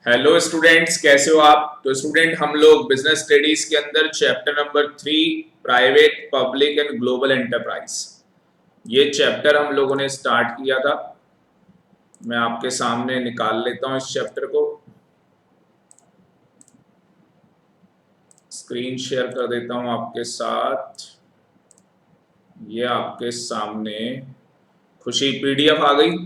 Hello students, कैसे हो आप। तो स्टूडेंट, हम लोग बिजनेस स्टडीज के अंदर chapter number 3 private public and global enterprise, ये चैप्टर हम लोगों ने स्टार्ट किया था। मैं आपके सामने निकाल लेता हूं इस चैप्टर को, स्क्रीन शेयर कर देता हूं आपके साथ। ये आपके सामने खुशी पीडीएफ आ गई।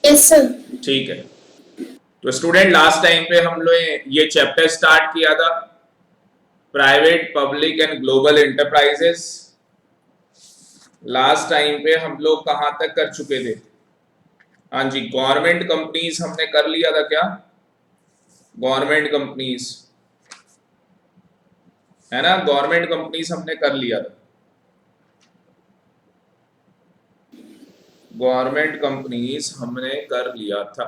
Yes sir. ठीक है। तो स्टूडेंट, लास्ट टाइम पे हम लोग ये चैप्टर स्टार्ट किया था, private public and global enterprises. Last time पे हम लोग कहां तक कर चुके थे। हाँ जी, गवर्नमेंट कंपनीज हमने कर लिया था क्या। गवर्नमेंट कंपनीज है ना, गवर्नमेंट कंपनीज हमने कर लिया था। गवर्नमेंट कंपनीज हमने कर लिया था।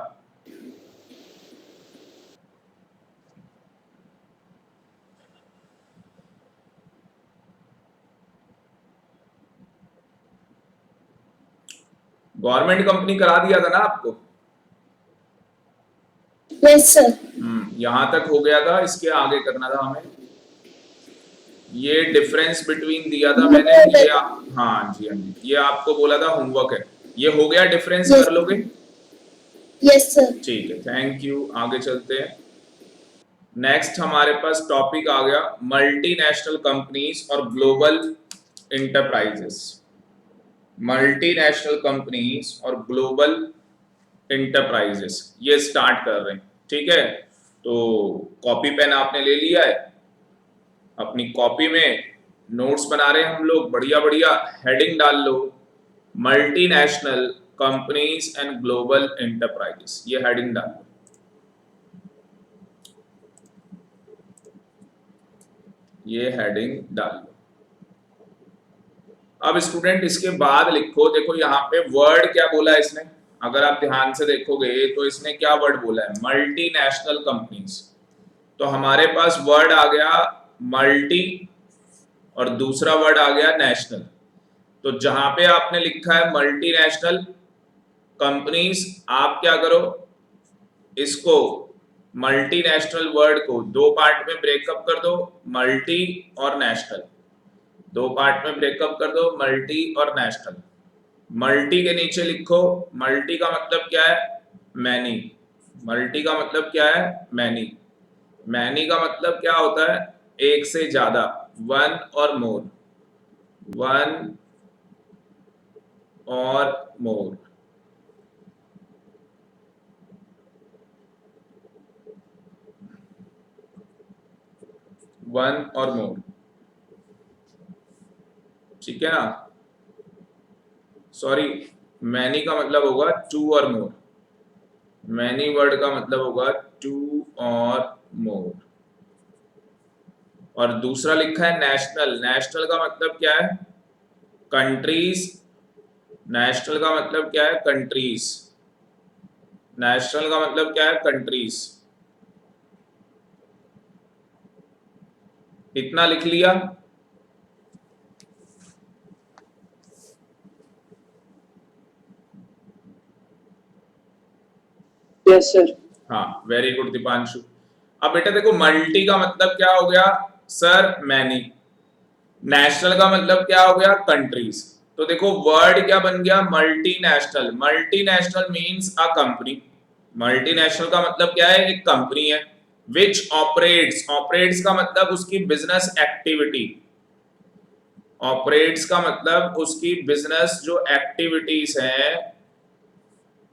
गवर्नमेंट कंपनी करा दिया था ना आपको। Yes sir. यहां तक हो गया था, इसके आगे करना था हमें। ये डिफरेंस बिटवीन दिया था मैंने, ये हाँ जी, हाँ जी, ये आपको बोला था होमवर्क है। ये हो गया, डिफरेंस कर लोगे। Yes sir. ठीक है, थैंक यू। आगे चलते हैं। नेक्स्ट हमारे पास टॉपिक आ गया मल्टीनेशनल कंपनीज और ग्लोबल इंटरप्राइजेस। मल्टीनेशनल कंपनीज और ग्लोबल इंटरप्राइजेस, ये स्टार्ट कर रहे हैं। ठीक है, तो कॉपी पेन आपने ले लिया है, अपनी कॉपी में नोट्स बना रहे हैं हम लोग। बढ़िया बढ़िया हेडिंग डाल लो, multinational companies and global enterprises, ये हेडिंग डाल लो। ये हेडिंग डाल लो। अब स्टूडेंट इसके बाद लिखो, देखो यहाँ पे वर्ड क्या बोला है इसने। अगर आप ध्यान से देखोगे तो इसने क्या वर्ड बोला है, मल्टीनेशनल कंपनीज। तो हमारे पास वर्ड आ गया मल्टी और दूसरा वर्ड आ गया नेशनल। तो जहां पे आपने लिखा है मल्टीनेशनल कंपनीज, आप क्या करो, इसको मल्टीनेशनल वर्ड को दो पार्ट में ब्रेकअप कर दो, मल्टी और नेशनल। दो पार्ट में ब्रेकअप कर दो, मल्टी और नेशनल। मल्टी के नीचे लिखो, मल्टी का मतलब क्या है, मैनी। मल्टी का मतलब क्या है, मैनी। मैनी का मतलब क्या होता है, एक से ज्यादा, वन और मोर। वन और मोर। वन और मोर, ठीक है ना। सॉरी, मैनी का मतलब होगा to or more. Many word का मतलब होगा टू और मोर। और दूसरा लिखा है नेशनल। नेशनल का मतलब क्या है, कंट्रीज। नेशनल का मतलब क्या है, कंट्रीज। नेशनल का मतलब क्या है, कंट्रीज। इतना लिख लिया। Yes sir. हाँ, वेरी गुड दीपांशु। अब बेटा देखो, मल्टी का मतलब क्या हो गया सर, मैनी। नेशनल का मतलब क्या हो गया, कंट्रीज। तो देखो वर्ड क्या बन गया, multinational. Multinational means a company. Multinational का मतलब क्या है, एक कंपनी है। विच ऑपरेट्स, ऑपरेट्स का मतलब उसकी बिजनेस एक्टिविटी। ऑपरेट्स का मतलब उसकी बिजनेस जो एक्टिविटीज हैं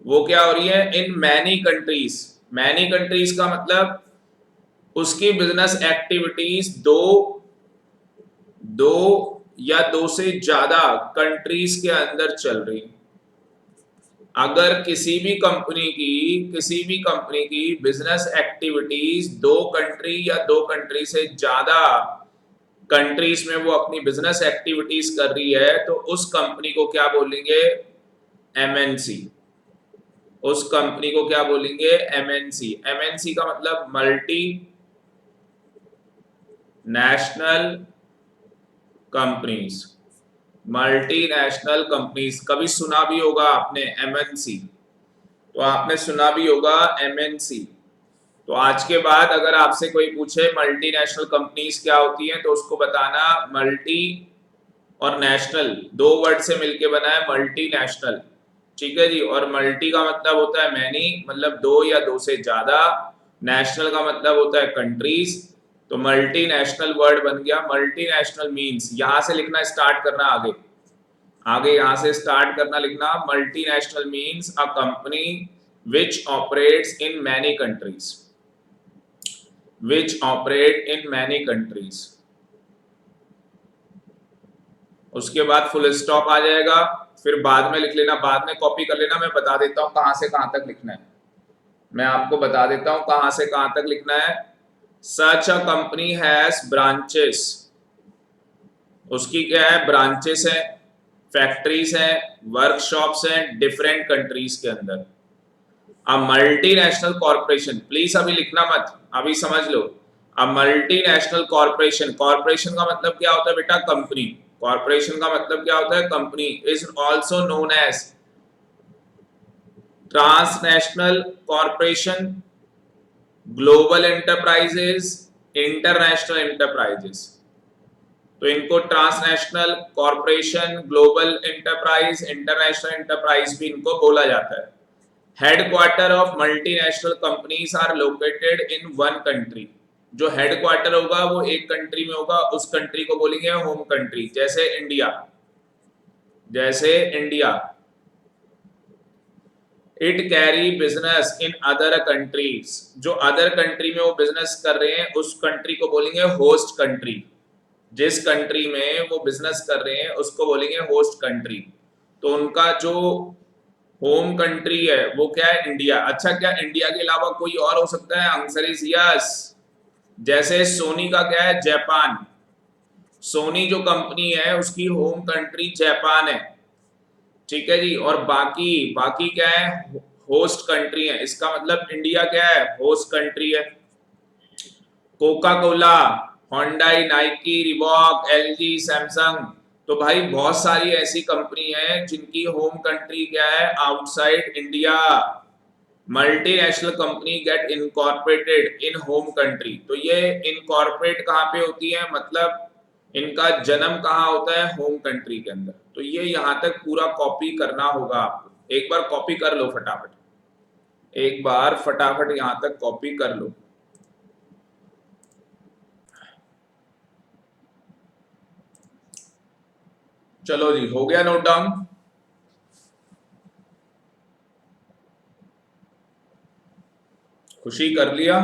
वो क्या हो रही है, in many countries. Many countries का मतलब उसकी बिजनेस एक्टिविटीज दो, दो या दो से ज्यादा कंट्रीज के अंदर चल रही। अगर किसी भी कंपनी की बिजनेस एक्टिविटीज दो कंट्री या दो कंट्री से ज्यादा कंट्रीज में वो अपनी बिजनेस एक्टिविटीज कर रही है, तो उस कंपनी को क्या बोलेंगे, एमएनसी। उस कंपनी को क्या बोलेंगे, एमएनसी। एमएनसी का मतलब multi national companies. Multinational companies, कभी सुना भी होगा आपने एमएनसी, तो आपने सुना भी होगा एमएनसी। तो आज के बाद अगर आपसे कोई पूछे मल्टीनेशनल कंपनीज क्या होती हैं, तो उसको बताना मल्टी और नेशनल दो वर्ड से मिलके बना है मल्टीनेशनल, ठीक है जी। और मल्टी का मतलब होता है मैनी, मतलब दो या दो से ज्यादा, नेशनल का मतलब होता है कंट्रीज, तो मल्टीनेशनल वर्ड बन गया। मल्टीनेशनल मींस, यहां से लिखना स्टार्ट करना, आगे आगे यहां से स्टार्ट करना लिखना। Multinational means a company which operates in many countries, which operate in many countries. उसके बाद फुल स्टॉप आ जाएगा, फिर बाद में लिख लेना, बाद में कॉपी कर लेना। मैं बता देता हूं कहां से कहां तक लिखना है, मैं आपको बता देता हूं कहां से कहां तक लिखना है। सच अ कंपनी हैज ब्रांचेस, उसकी क्या है, ब्रांचेस है, फैक्ट्रीज है, वर्कशॉप्स है डिफरेंट कंट्रीज के अंदर। अ मल्टीनेशनल कॉर्पोरेशन, प्लीज अभी लिखना मत, अभी समझ लो। अ मल्टीनेशनल कॉर्पोरेशन, कॉर्पोरेशन का मतलब क्या होता है बेटा, कंपनी। कॉर्पोरेशन का मतलब क्या होता है, company. Is also known as transnational corporation, global enterprises, international enterprises. तो इनको transnational corporation, global enterprise, international enterprise भी इनको बोला जाता है। Headquarter of multinational companies are located in one country, जो हेडक्वार्टर होगा वो एक कंट्री में होगा, उस कंट्री को बोलेंगे होम कंट्री। जैसे इंडिया, जैसे India. It carry business in other countries, जो अदर कंट्री में वो बिजनेस कर रहे हैं उस कंट्री को बोलेंगे होस्ट कंट्री। जिस कंट्री में वो बिजनेस कर रहे हैं उसको बोलेंगे होस्ट कंट्री। तो उनका जो होम कंट्री है वो क्या है, इंडिया। अच्छा, क्या इंडिया के अलावा कोई और हो सकता है, आंसर इज यस। जैसे सोनी का क्या है, जापान। सोनी जो कंपनी है उसकी होम कंट्री जापान है, ठीक है जी। और बाकी बाकी क्या है, होस्ट कंट्री है। इसका मतलब इंडिया क्या है, होस्ट कंट्री है। Coca Cola, Hyundai, Nike, Reebok, LG, Samsung, तो भाई बहुत सारी ऐसी कंपनी है जिनकी होम कंट्री क्या है, outside India. Multinational company get incorporated in home country, तो ये इनकॉर्पोरेट कहाँ पे होती है, मतलब इनका जन्म कहाँ होता है, होम कंट्री के अंदर। तो ये यहाँ तक पूरा कॉपी करना होगा आपको, एक बार कॉपी कर लो फटाफट, एक बार फटाफट यहाँ तक कॉपी कर लो। चलो जी, हो गया नोट डाउन। खुशी कर लिया।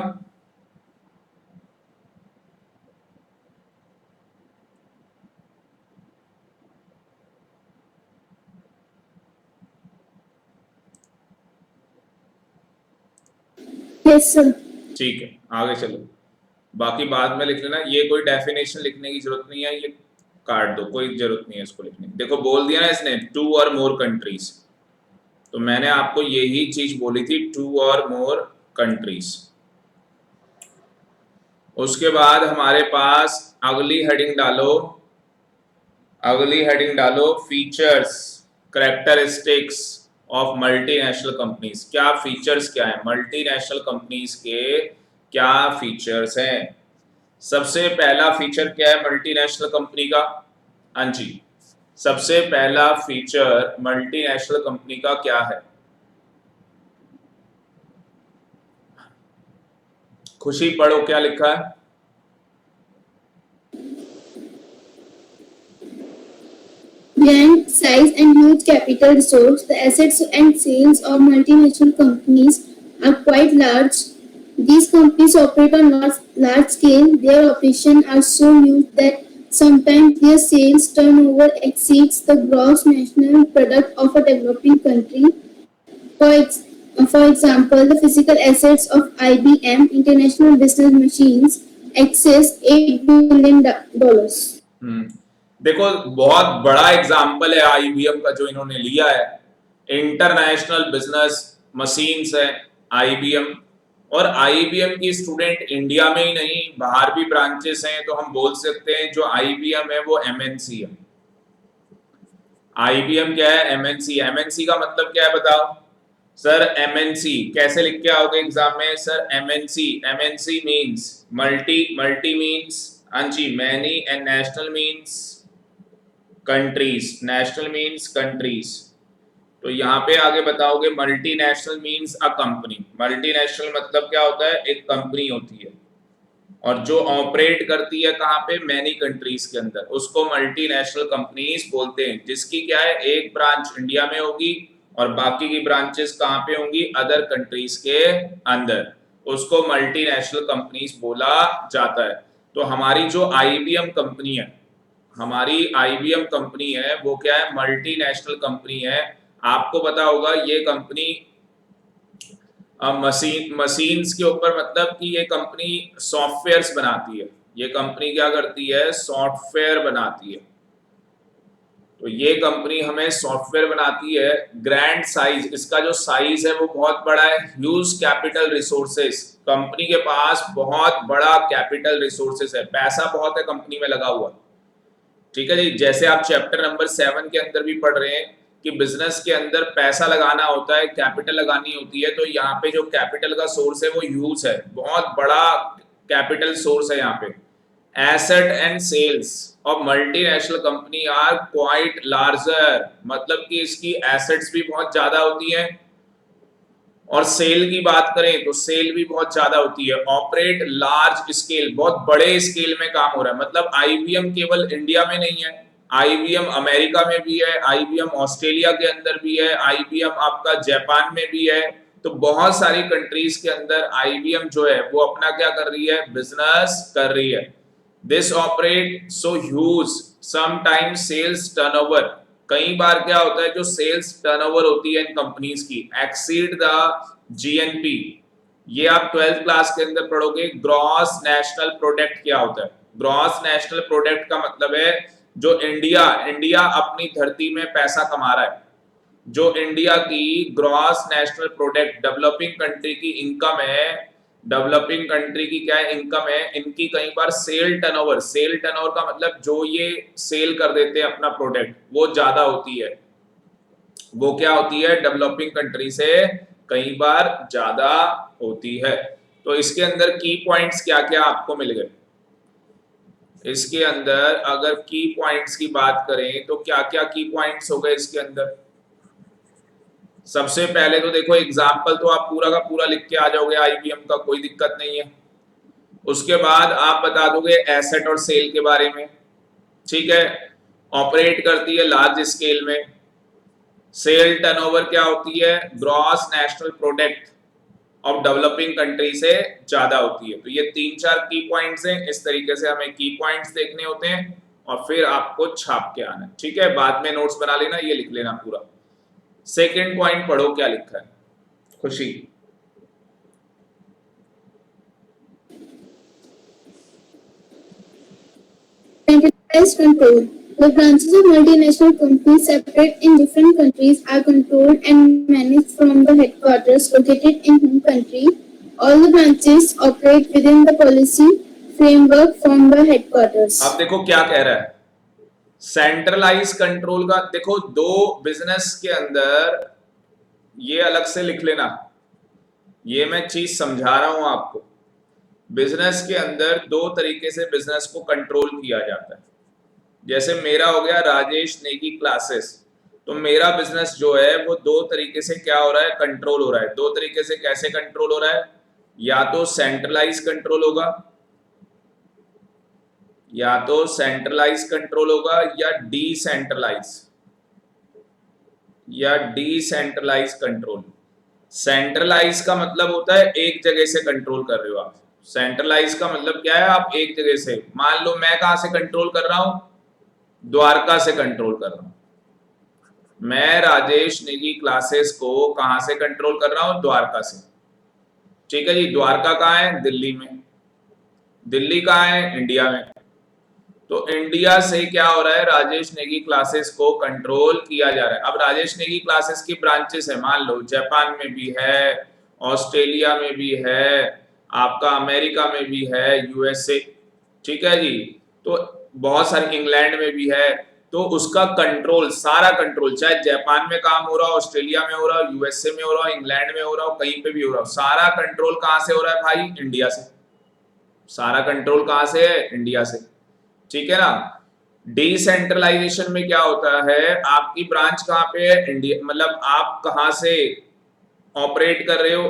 Yes sir. ठीक है, आगे चलो। बाकी बाद में लिख लेना, ये कोई डेफिनेशन लिखने की जरूरत नहीं है, ये काट दो, कोई जरूरत नहीं है इसको लिखने की। देखो बोल दिया ना इसने, टू और मोर कंट्रीज, तो मैंने आपको यही चीज बोली थी, टू और मोर कंट्रीज। उसके बाद हमारे पास अगली हेडिंग डालो, अगली हेडिंग डालो, features characteristics of multinational companies. क्या फीचर्स क्या है मल्टीनेशनल कंपनीज के, क्या फीचर्स हैं। सबसे पहला फीचर क्या है मल्टीनेशनल कंपनी का, हाँ जी, सबसे पहला फीचर मल्टीनेशनल कंपनी का क्या है, खुशी पढ़ो क्या लिखा है। Brand size and huge capital resource, the assets and sales of multinational companies are quite large. These companies operate on large scale. Their operations are so huge that sometimes their sales turnover exceeds the gross national product of a developing country. For example, the physical assets of IBM International Business Machines excess $8 billion. देखो बहुत बड़ा example है IBM का जो इन्होंने लिया है। International business machines है आईबीएम, और आईबीएम की स्टूडेंट इंडिया में ही नहीं बाहर भी ब्रांचेस हैं, तो हम बोल सकते हैं जो आईबीएम है वो एमएनसी है। IBM क्या है? MNC। MNC का मतलब क्या है बताओ सर? MNC कैसे लिख के आओगे एग्जाम में sir? MNC means multi, multi means अंजी many, and national means countries. National means countries. तो यहाँ पे आगे बताओगे multinational means a company. Multinational मतलब क्या होता है? एक कंपनी होती है और जो ऑपरेट करती है कहाँ पे? मैनी कंट्रीज के अंदर, उसको मल्टीनेशनल कंपनीज बोलते हैं। जिसकी क्या है? एक ब्रांच इंडिया में होगी और बाकी की ब्रांचेस कहाँ पे होंगी? अदर कंट्रीज के अंदर, उसको मल्टीनेशनल कंपनीज बोला जाता है। तो हमारी जो IBM कंपनी है, हमारी IBM कंपनी है, वो क्या है? मल्टीनेशनल कंपनी है। आपको पता होगा ये कंपनी मशीन्स के ऊपर, मतलब कि ये कंपनी सॉफ्टवेयर्स बनाती है। ये कंपनी क्या करती है? सॉफ्टवेयर बनाती है। तो ये कंपनी हमें सॉफ्टवेयर बनाती है। ग्रैंड साइज, इसका जो साइज है वो बहुत बड़ा है। ह्यूज कैपिटल रिसोर्सेस, कंपनी के पास बहुत बड़ा कैपिटल रिसोर्सेस है, पैसा बहुत है कंपनी में लगा हुआ। ठीक है जी। जैसे आप चैप्टर नंबर 7 के अंदर भी पढ़ रहे हैं कि बिजनेस के अंदर पैसा लगाना होता है, कैपिटल लगानी होती है। तो यहाँ पे जो कैपिटल का सोर्स है वो यूज है, बहुत बड़ा कैपिटल सोर्स है यहाँ पे। Asset and sales of multinational company are quite larger, मतलब कि इसकी एसेट्स भी बहुत ज्यादा होती है और सेल की बात करें तो सेल भी बहुत ज्यादा होती है। ऑपरेट लार्ज स्केल, बहुत बड़े स्केल में काम हो रहा है। मतलब IBM केवल इंडिया में नहीं है, IBM अमेरिका में भी है, IBM ऑस्ट्रेलिया के अंदर भी है, IBM आपका जापान में भी है। तो बहुत सारी कंट्रीज के अंदर IBM जो है वो अपना क्या कर रही है? बिजनेस कर रही है। This operate so huge sometime sales turnover, कई बार क्या होता है? जो सेल्स टर्नओवर होती है इन कंपनीज की, एक्सीड द GNP। ये आप 12th क्लास के अंदर पढ़ोगे। ग्रॉस नेशनल प्रोडक्ट क्या होता है? ग्रॉस नेशनल प्रोडक्ट का मतलब है जो इंडिया अपनी धरती में पैसा कमा रहा है, जो इंडिया की gross national product, developing country की इनकम है, डेवलपिंग कंट्री की क्या है? इनकम है। इनकी कई बार सेल टर्नओवर, सेल टर्नओवर का मतलब जो ये सेल कर देते हैं अपना प्रोडक्ट, वो ज्यादा होती है। वो क्या होती है? डेवलपिंग कंट्री से कई बार ज्यादा होती है। तो इसके अंदर की पॉइंट्स क्या क्या आपको मिल गए? इसके अंदर अगर की पॉइंट्स की बात करें तो क्या क्या की पॉइंट्स हो गए इसके अंदर? सबसे पहले तो देखो एग्जाम्पल तो आप पूरा का पूरा लिख के आ जाओगे IBM का, कोई दिक्कत नहीं है। उसके बाद आप बता दोगे एसेट और सेल के बारे में। ठीक है। ऑपरेट करती है लार्ज स्केल में। सेल टर्नओवर क्या होती है? Gross national product of developing country से ज्यादा होती है। तो ये 3-4 की पॉइंट्स हैं। इस तरीके से हमें की पॉइंट्स देखने होते हैं और फिर आपको छाप के आना है। ठीक है, बाद में नोट्स बना लेना, ये लिख लेना पूरा। सेकेंड पॉइंट पढ़ो क्या लिखा है खुशी। Centralized control. The branches of multinational companies separate in different countries are controlled and managed from the headquarters located in home country. All the branches operate within the policy framework formed by headquarters. अब देखो क्या कह रहा है centralize control का। देखो दो business के अंदर, ये अलग से लिख लेना, ये मैं चीज समझा रहा हूं आपको। बिजनेस के अंदर दो तरीके से बिजनेस को कंट्रोल किया जाता है। जैसे मेरा हो गया राजेश नेगी क्लासेस, तो मेरा बिजनेस जो है वो दो तरीके से क्या हो रहा है? कंट्रोल हो रहा है। दो तरीके से कैसे कंट्रोल हो रहा है? या तो सेंट्रलाइज कंट्रोल होगा, या तो सेंट्रलाइज कंट्रोल होगा, या डिसेंट्रलाइज कंट्रोल। सेंट्रलाइज का मतलब होता है एक जगह से कंट्रोल कर रहे हो आप। सेंट्रलाइज का मतलब क्या है? आप एक जगह से, मान लो मैं कहां से कंट्रोल कर रहा हूं? द्वारका से कंट्रोल कर रहा हूं। मैं राजेश नेगी क्लासेस को कहां से कंट्रोल कर रहा हूं? द्वारका से। ठीक है जी। द्वारका कहां है? दिल्ली में। दिल्ली कहां है? इंडिया में। तो इंडिया से क्या हो रहा है? राजेश नेगी क्लासेस को कंट्रोल किया जा रहा है। अब राजेश नेगी क्लासेस की ब्रांचेस है, मान लो जापान में भी है, ऑस्ट्रेलिया में भी है, आपका अमेरिका में भी है, USA। ठीक है जी। तो बहुत सारी, इंग्लैंड में भी है। तो उसका कंट्रोल, सारा कंट्रोल, चाहे जापान में काम हो रहा हो, ऑस्ट्रेलिया में हो रहा हो, यूएसए में हो रहा हो, इंग्लैंड में हो रहा हो, कहीं पे भी हो रहा हो, सारा कंट्रोल कहां से हो रहा है भाई? इंडिया से। सारा कंट्रोल कहां से है? इंडिया से। ठीक है ना। डिसेंट्रलाइजेशन में क्या होता है, आपकी ब्रांच कहां पे है? इंडिया, मतलब आप कहां से ऑपरेट कर रहे हो?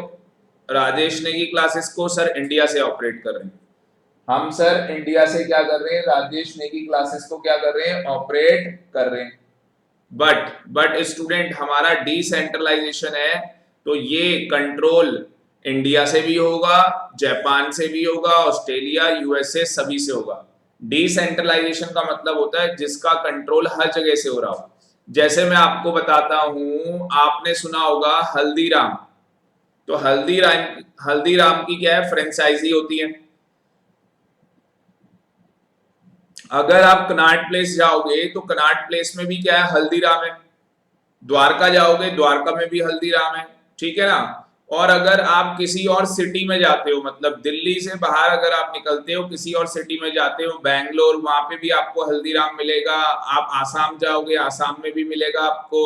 राजेश ने की क्लासेस को सर इंडिया से ऑपरेट कर रहे हैं हम, सर इंडिया से क्या कर रहे हैं? राजेश ने की क्लासेस को क्या कर रहे हैं? ऑपरेट कर रहे हैं। बट स्टूडेंट, हमारा डिसेंट्रलाइजेशन है, तो ये कंट्रोल इंडिया से भी होगा, जापान से भी होगा, ऑस्ट्रेलिया, यूएसए, सभी से होगा। डिसेंट्रलाइजेशन का मतलब होता है जिसका कंट्रोल हर जगह से हो रहा हो। जैसे मैं आपको बताता हूं, आपने सुना होगा हल्दीराम, तो हल्दीराम की क्या है? फ्रेंचाइजी होती है। अगर आप कनॉट प्लेस जाओगे तो कनॉट प्लेस में भी क्या है? हल्दीराम है। द्वारका जाओगे, द्वारका में भी हल्दीराम है। ठीक है ना। और अगर आप किसी और सिटी में जाते हो, मतलब दिल्ली से बाहर अगर आप निकलते हो, किसी और सिटी में जाते हो, बैंगलोर, वहां पे भी आपको हल्दीराम मिलेगा। आप आसाम जाओगे, आसाम में भी मिलेगा आपको।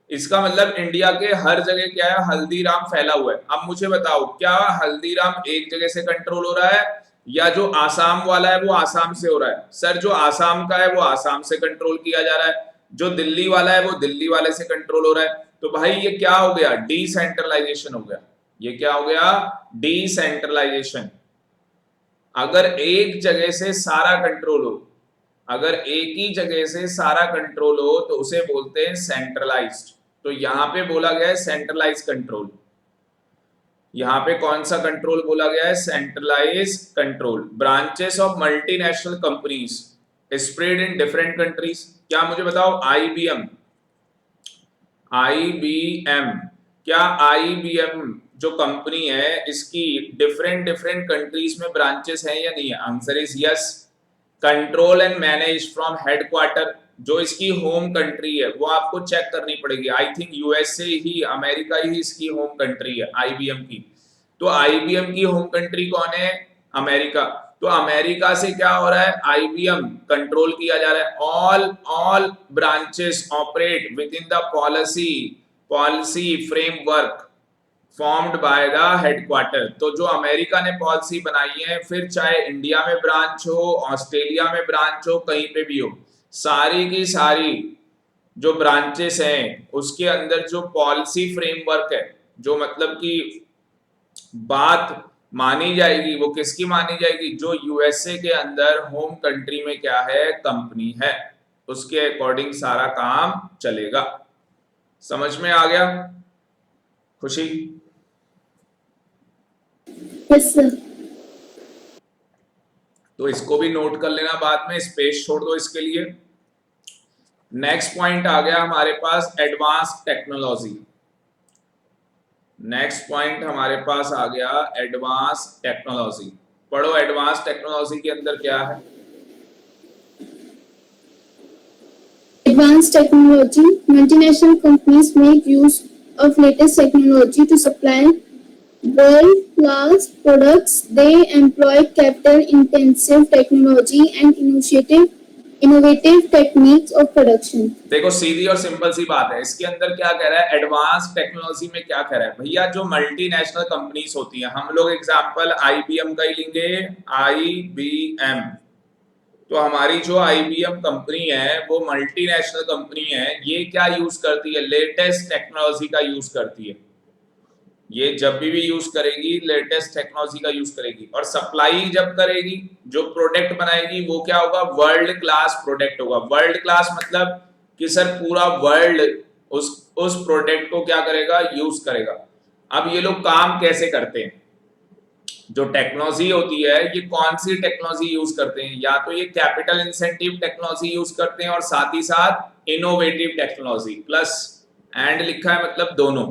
इसका मतलब इंडिया के हर जगह क्या है? हल्दीराम फैला हुआ है। अब मुझे बताओ, क्या हल्दीराम एक जगह से कंट्रोल हो रहा है, या जो आसाम वाला है वो आसाम से हो रहा है? सर जो आसाम का है वो आसाम से कंट्रोल किया जा रहा है, जो दिल्ली वाला है वो दिल्ली वाले से कंट्रोल हो रहा है। तो भाई ये क्या हो गया? डिसेंट्रलाइजेशन हो गया। ये क्या हो गया? डिसेंट्रलाइजेशन। अगर एक जगह से सारा कंट्रोल हो, अगर एक ही जगह से सारा कंट्रोल हो तो उसे बोलते हैं सेंट्रलाइज्ड। तो यहां पे बोला गया है सेंट्रलाइज कंट्रोल। यहां पे कौन सा कंट्रोल बोला गया है? Centralize control. Branches of multinational companies spread in different countries. क्या मुझे बताओ? आईबीएम, आईबीएम, क्या आईबीएम जो कंपनी है इसकी डिफरेंट डिफरेंट कंट्रीज में ब्रांचेस हैं या नहीं है? Answer is yes. Control and manage from headquarter. जो इसकी होम कंट्री है वो आपको चेक करनी पड़ेगी। आई थिंक यूएसए ही, अमेरिका ही इसकी होम कंट्री है आईबीएम की। तो आईबीएम की होम कंट्री कौन है? अमेरिका। तो अमेरिका से क्या हो रहा है? आईबीएम कंट्रोल किया जा रहा है। All branches operate with in the policy framework formed by the headquarter. तो जो अमेरिका ने पॉलिसी बनाई है, फिर चाहे इंडिया में ब्रांच हो, ऑस्ट्रेलिया में ब्रांच हो, कहीं पे भी हो, सारी की सारी जो ब्रांचेस हैं उसके अंदर जो पॉलिसी फ्रेमवर्क है, जो मतलब कि बात मानी जाएगी, वो किसकी मानी जाएगी? जो यूएसए के अंदर होम कंट्री में क्या है? कंपनी है, उसके अकॉर्डिंग सारा काम चलेगा। समझ में आ गया खुशी? Yes sir. तो इसको भी नोट कर लेना, बाद में स्पेस छोड़ दो इसके लिए। नेक्स्ट पॉइंट आ गया हमारे पास एडवांस टेक्नोलॉजी। नेक्स्ट पॉइंट हमारे पास आ गया एडवांस टेक्नोलॉजी। पढ़ो, एडवांस टेक्नोलॉजी के अंदर क्या है? Advanced technology. Multinational companies make use of latest technology to supply world-class products. They employ capital-intensive technology and innovative techniques of production. देखो सीधी और सिंपल सी बात है, इसके अंदर क्या कह रहा है? एडवांस टेक्नोलॉजी में क्या कह रहा है भैया? जो मल्टीनेशनल कंपनीज होती हैं, हम लोग एग्जांपल आईबीएम का ही लेंगे। आईबीएम, तो हमारी जो आईबीएम कंपनी है वो मल्टीनेशनल कंपनी है। ये क्या यूज करती है? लेटेस्ट टेक्नोलॉजी का यूज करती है। ये जब भी यूज करेगी लेटेस्ट टेक्नोलॉजी का यूज करेगी, और सप्लाई जब करेगी, जो प्रोडक्ट बनाएगी वो क्या होगा? वर्ल्ड क्लास प्रोडक्ट होगा। वर्ल्ड क्लास मतलब कि सर पूरा वर्ल्ड उस प्रोडक्ट को क्या करेगा? यूज करेगा। अब ये लोग काम कैसे करते हैं? जो टेक्नोलॉजी होती है, ये कौन सी टेक्नोलॉजी यूज करते हैं? या तो ये कैपिटल इंसेंटिव टेक्नोलॉजी यूज करते हैं, और साथ ही साथ इनोवेटिव टेक्नोलॉजी। प्लस एंड लिखा है, मतलब दोनों।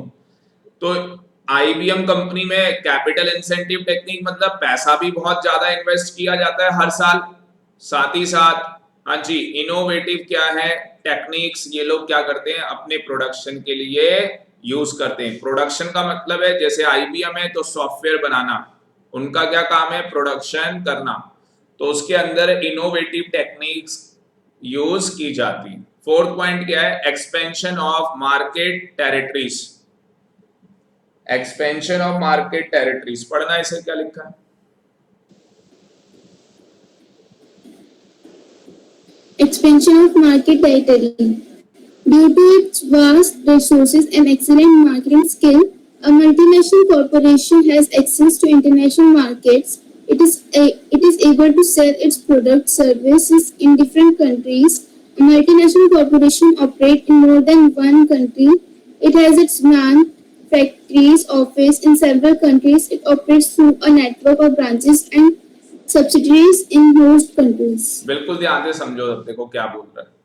तो आईबीएम कंपनी में कैपिटल इंसेंटिव टेक्निक मतलब पैसा भी बहुत ज्यादा इन्वेस्ट किया जाता है हर साल। साथ ही साथ हाँ जी, इनोवेटिव क्या है? टेक्निक्स ये लोग क्या करते हैं? अपने प्रोडक्शन के लिए यूज करते हैं। प्रोडक्शन का मतलब है, जैसे आईबीएम है तो सॉफ्टवेयर बनाना, उनका क्या काम है? प्रोडक्शन करना। तो उसके अंदर इनोवेटिव टेक्निक्स यूज की जाती है। फोर्थ पॉइंट क्या है? Expansion of market territories. Expansion of market territories पढ़ना, इसे क्या लिखा है? Expansion of market territory. Due to its vast resources and excellent marketing skill, a multinational corporation has access to international markets. It is able to sell its products services in different countries. A multinational corporation operates in more than one country. It has its plant, factories, office in several countries. It operates through a network of branches and subsidiaries in host countries. बिल्कुल ध्यान से समझो, देखो क्या बोल रहा है।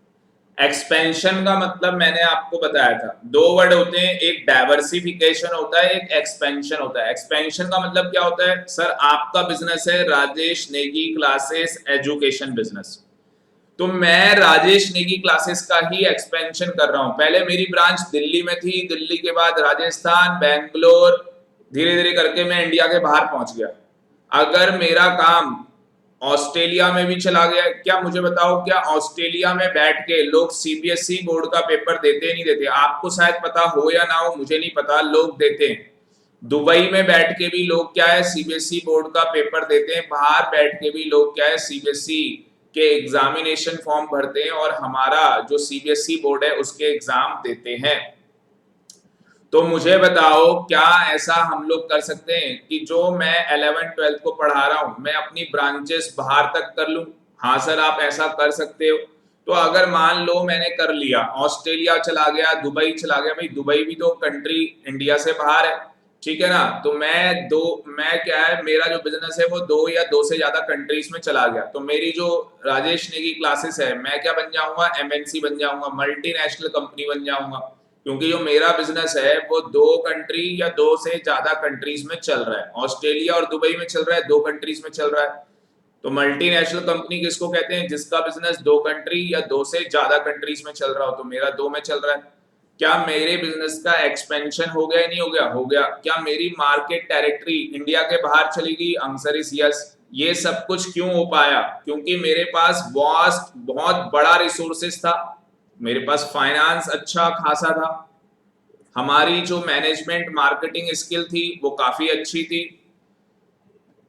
Expansion का मतलब मैंने आपको बताया था, दो वर्ड होते हैं, एक डाइवर्सिफिकेशन होता है, एक एक्सपेंशन होता है। एक्सपेंशन का मतलब क्या होता है? सर आपका बिजनेस है Rajesh Negi classes education business, तो मैं राजेश नेगी क्लासेस का ही एक्सपेंशन कर रहा हूं। पहले मेरी ब्रांच दिल्ली में थी, दिल्ली के बाद राजस्थान, बैंगलोर, धीरे धीरे करके मैं इंडिया के बाहर पहुंच गया। अगर मेरा काम ऑस्ट्रेलिया में भी चला गया, क्या मुझे बताओ, क्या ऑस्ट्रेलिया में बैठ के लोग सीबीएसई बोर्ड का पेपर देते नहीं देते? आपको शायद पता हो या ना हो, मुझे नहीं पता, लोग देते हैं। दुबई में बैठ के भी लोग क्या है, सीबीएसई बोर्ड का पेपर देते हैं। बाहर बैठ के भी लोग क्या है, सीबीएसई के एग्जामिनेशन फॉर्म भरते हैं और हमारा जो सीबीएसई बोर्ड है उसके एग्जाम देते हैं। तो मुझे बताओ, क्या ऐसा हम लोग कर सकते हैं कि जो मैं 11th-12th को पढ़ा रहा हूं मैं अपनी ब्रांचेस बाहर तक कर लूं? हाँ सर, आप ऐसा कर सकते हो। तो अगर मान लो मैंने कर लिया, ऑस्ट्रेलिया चला गया, दुबई चला गया, भाई दुबई भी तो कंट्री इंडिया से बाहर है, ठीक है ना? तो मैं क्या है, मेरा जो बिजनेस है वो 2 या 2 से ज्यादा कंट्रीज में चला गया, तो मेरी जो राजेश नेगी क्लासेस है, मैं क्या बन जाऊंगा? एमएनसी बन जाऊंगा, मल्टीनेशनल कंपनी बन जाऊंगा, क्योंकि जो मेरा बिजनेस है वो 2 कंट्री या 2 से ज्यादा कंट्रीज में चल रहा है। ऑस्ट्रेलिया और दुबई में चल रहा है, 2 कंट्रीज में चल रहा है। तो मल्टीनेशनल कंपनी किसको कहते हैं? जिसका बिजनेस 2 कंट्री या 2 से ज्यादा कंट्रीज में चल रहा हो। तो मेरा 2 में चल रहा है। क्या मेरे बिजनेस का एक्सपेंशन हो गया? नहीं हो गया? हो गया। क्या मेरी मार्केट टेरिटरी इंडिया के बाहर चली गई? Answer is yes. ये सब कुछ क्यों हो पाया? क्योंकि मेरे पास बहुत बड़ा रिसोर्सेस था, मेरे पास फाइनेंस अच्छा खासा था, हमारी जो मैनेजमेंट मार्केटिंग स्किल थी वो काफी अच्छी थी।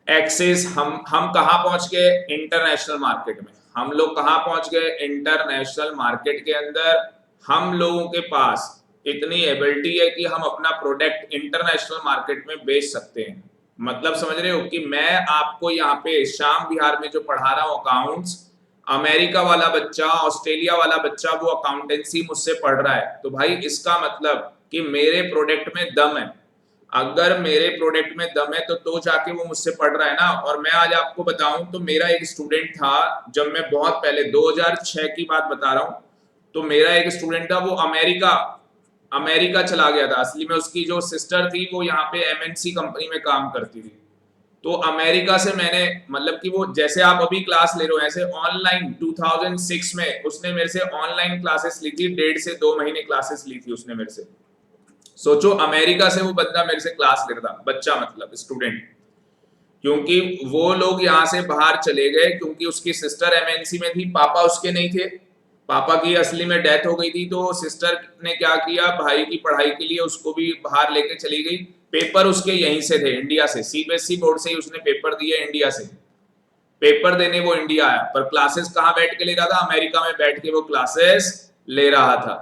एक्सेस हम कहां पहुंच गए? इंटरनेशनल मार्केट में। हम लोग कहां पहुंच गए? इंटरनेशनल मार्केट के अंदर हम लोगों के पास इतनी एबिलिटी है कि हम अपना प्रोडक्ट इंटरनेशनल मार्केट में बेच सकते हैं। मतलब समझ रहे हो कि मैं आपको यहाँ पे श्याम विहार में जो पढ़ा रहा हूँ अकाउंट्स, अमेरिका वाला बच्चा, ऑस्ट्रेलिया वाला बच्चा वो अकाउंटेंसी मुझसे पढ़ रहा है, तो भाई इसका मतलब कि मेरे प्रोडक्ट में दम है। अगर मेरे प्रोडक्ट में दम है तो जाके वो मुझसे पढ़ रहा है ना। और मैं आज आपको बताऊं तो मेरा एक स्टूडेंट था, जब मैं बहुत पहले 2006 की बात बता रहा हूं, तो मेरा एक स्टूडेंट था, वो अमेरिका चला गया था। असली में उसकी जो सिस्टर थी वो यहाँ पे एमएनसी कंपनी में काम करती थी। तो अमेरिका से मैंने, मतलब कि वो जैसे आप अभी क्लास ले रहे हो ऐसे ऑनलाइन 2006 में उसने मेरे से ऑनलाइन क्लासेस ली थी, 1.5 से 2 महीने क्लासेस ली थी उसने मेरे से। सोचो, अमेरिका से वो बंदा मेरे से क्लास ले रहा था, बच्चा मतलब स्टूडेंट, क्योंकि वो लोग यहाँ से बाहर चले गए क्योंकि उसकी सिस्टर एमएनसी में थी, पापा उसके नहीं थे, पापा की असली में डेथ हो गई थी। तो सिस्टर ने क्या किया, भाई की पढ़ाई के लिए उसको भी बाहर लेके चली गई। पेपर उसके यहीं से थे, इंडिया से, सीबीएसई बोर्ड से ही उसने पेपर दिए, इंडिया से पेपर देने वो इंडिया आया, पर क्लासेस कहाँ बैठ के ले रहा था? अमेरिका में बैठ के वो क्लासेस ले रहा था।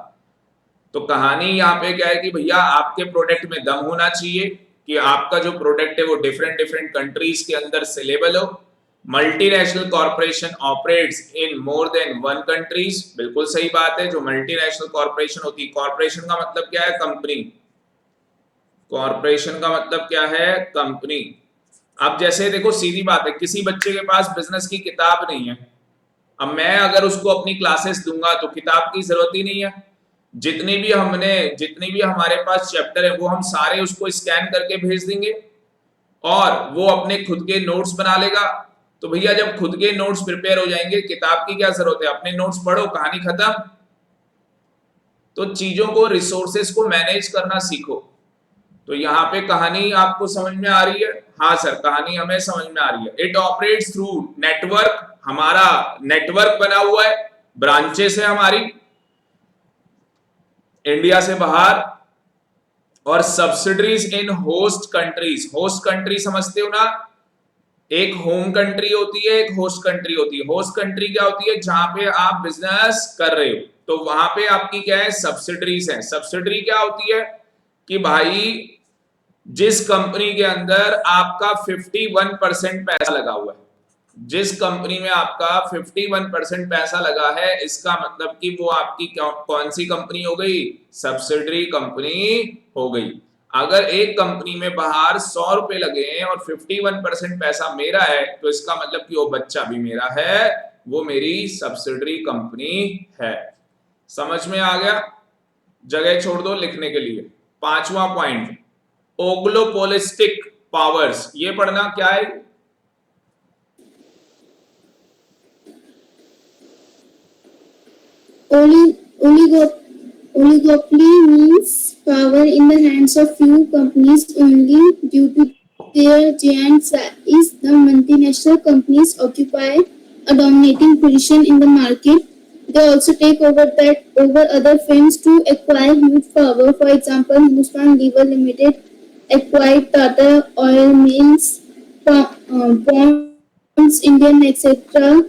तो कहानी यहाँ पे क्या है कि भैया आपके प्रोडक्ट में दम होना चाहिए कि आपका जो प्रोडक्ट है वो डिफरेंट कंट्रीज के अंदर सेलेबल हो। Multinational corporation operates in more than 1 countries, बिल्कुल सही बात है। जो मल्टीनेशनल कॉर्पोरेशन होती है, कॉर्पोरेशन का मतलब क्या है? कंपनी। कॉर्पोरेशन का मतलब क्या है? कंपनी। अब जैसे देखो, सीधी बात है, किसी बच्चे के पास बिजनेस की किताब नहीं है, अब मैं अगर उसको अपनी क्लासेस दूंगा तो किताब की जरूरत ही नहीं है। जितनी भी हमारे पास चैप्टर है वो हम सारे उसको स्कैन करके भेज देंगे और वो अपने खुद के नोट्स बना लेगा। तो भैया जब खुद के नोट्स प्रिपेयर हो जाएंगे, किताब की क्या जरूरत है? अपने नोट्स पढ़ो, कहानी खत्म। तो चीजों को, रिसोर्सेस को मैनेज करना सीखो। तो यहाँ पे कहानी आपको समझ में आ रही है? हाँ सर, कहानी हमें समझ में आ रही है। इट ऑपरेट्स थ्रू नेटवर्क, हमारा नेटवर्क बना हुआ है, ब्रांचेस है हमारी, इंडिया से बाहर, और सब्सिडरीज इन होस्ट कंट्रीज। होस्ट कंट्री समझते हो ना, एक होम कंट्री होती है, एक होस्ट कंट्री होती है। होस्ट कंट्री क्या होती है, जहां पे आप बिजनेस कर रहे हो, तो वहां पे आपकी क्या है, सब्सिडरीज है। सब्सिडरी क्या होती है कि भाई जिस कंपनी के अंदर आपका 51% पैसा लगा हुआ है, जिस कंपनी में आपका 51% पैसा लगा है, इसका मतलब कि वो आपकी कौन सी कंपनी हो गई, सब्सिडरी कंपनी हो गई। अगर एक कंपनी में बाहर 100 रुपए लगे हैं और 51% पैसा मेरा है, तो इसका मतलब कि वो बच्चा भी मेरा है, वो मेरी सब्सिडरी कंपनी है। समझ में आ गया? जगह छोड़ दो लिखने के लिए। 5वां पॉइंट, ओग्लोपोलिस्टिक पावर्स। ये पढ़ना क्या है, Oligopoly means power in the hands of few companies only. Due to their giant size, the multinational companies occupy a dominating position in the market. They also take over other firms to acquire huge power. For example, Hindustan Lever Limited acquired Tata Oil Mills, Bonds Indian, etc.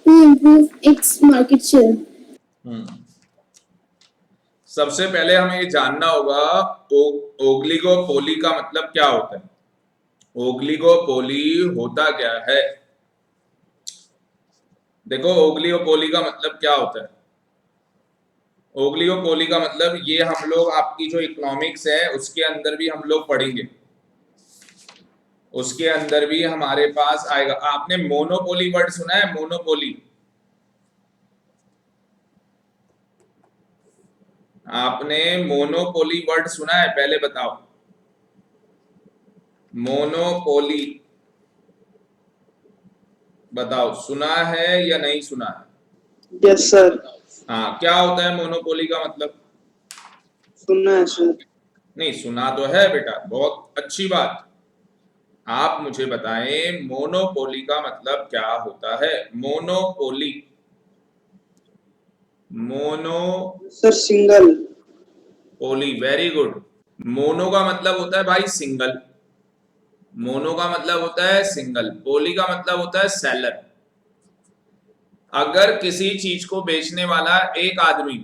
to improve its market share. सबसे पहले हमें ये जानना होगा ओग्लिगोपोली का मतलब क्या होता है। ओग्लिगोपोली होता क्या है? देखो, ओग्लिगोपोली का मतलब क्या होता है। ओग्लिगोपोली का मतलब ये हम लोग आपकी जो इकोनॉमिक्स है उसके अंदर भी हम लोग पढ़ेंगे, उसके अंदर भी हमारे पास आएगा। आपने मोनोपोली वर्ड सुना है? मोनोपोली, आपने मोनोपोली वर्ड सुना है? पहले बताओ, मोनोपोली बताओ, सुना है या नहीं सुना है? Yes sir. हाँ, क्या होता है मोनोपोली का मतलब? सुना है सर। नहीं सुना तो है बेटा, बहुत अच्छी बात। आप मुझे बताएं मोनोपोली का मतलब क्या होता है। Monopoly, mono sir single. Poly, very good. Mono का मतलब होता है भाई सिंगल, मोनो का मतलब होता है सिंगल, पोली का मतलब होता है सेलर। अगर किसी चीज को बेचने वाला एक आदमी,